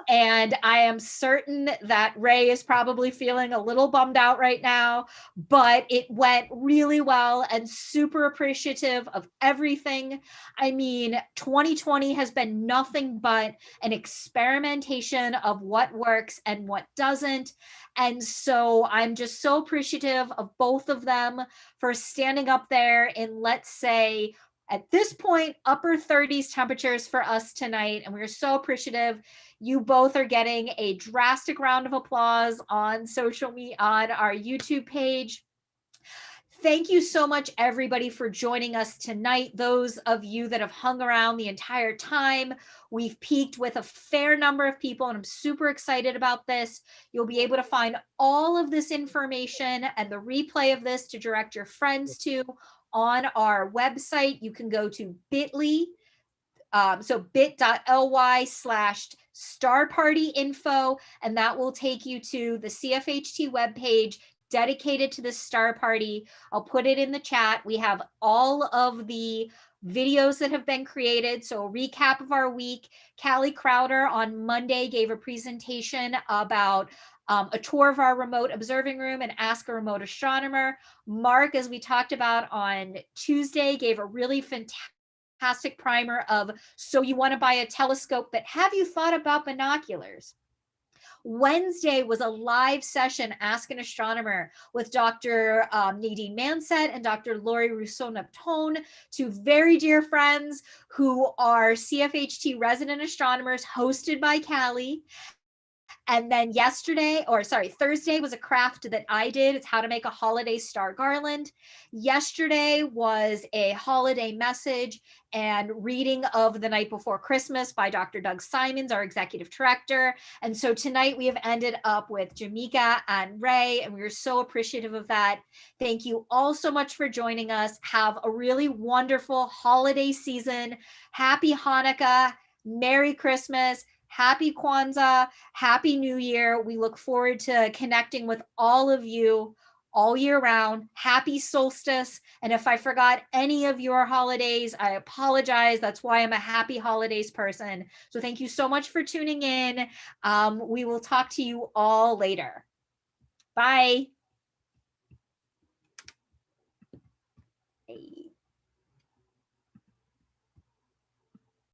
And I am certain that Ray is probably feeling a little bummed out right now, but it went really well and super appreciative of everything. I mean, 2020 has been nothing but an experimentation of what works and what doesn't. And so I'm just so appreciative of both of them for standing up there in, let's say, at this point, upper 30s temperatures for us tonight. And we're so appreciative. You both are getting a drastic round of applause on social media, on our YouTube page. Thank you so much, everybody, for joining us tonight. Those of you that have hung around the entire time, we've peaked with a fair number of people, and I'm super excited about this. You'll be able to find all of this information and the replay of this to direct your friends to on our website. You can go to bit.ly, so bit.ly/starpartyinfo, and that will take you to the CFHT webpage dedicated to this star party. I'll put it in the chat. We have all of the videos that have been created. So a recap of our week. Callie Crowder on Monday gave a presentation about a tour of our remote observing room and Ask a Remote Astronomer. Mark, as we talked about on Tuesday, gave a really fantastic primer of, so you want to buy a telescope, but have you thought about binoculars? Wednesday was a live session, Ask an Astronomer, with Dr. Nadine Manset and Dr. Laurie Rousseau-Neptune, two very dear friends who are CFHT resident astronomers, hosted by Callie. And then Thursday was a craft that I did. It's how to make a holiday star garland. Yesterday was a holiday message and reading of The Night Before Christmas by Dr. Doug Simons, our executive director. And so tonight we have ended up with Jameeka and Ray, and we are so appreciative of that. Thank you all so much for joining us. Have a really wonderful holiday season. Happy Hanukkah, Merry Christmas, Happy Kwanzaa, Happy New Year. We look forward to connecting with all of you all year round. Happy solstice. And if I forgot any of your holidays, I apologize. That's why I'm a happy holidays person. So thank you so much for tuning in. We will talk to you all later. Bye.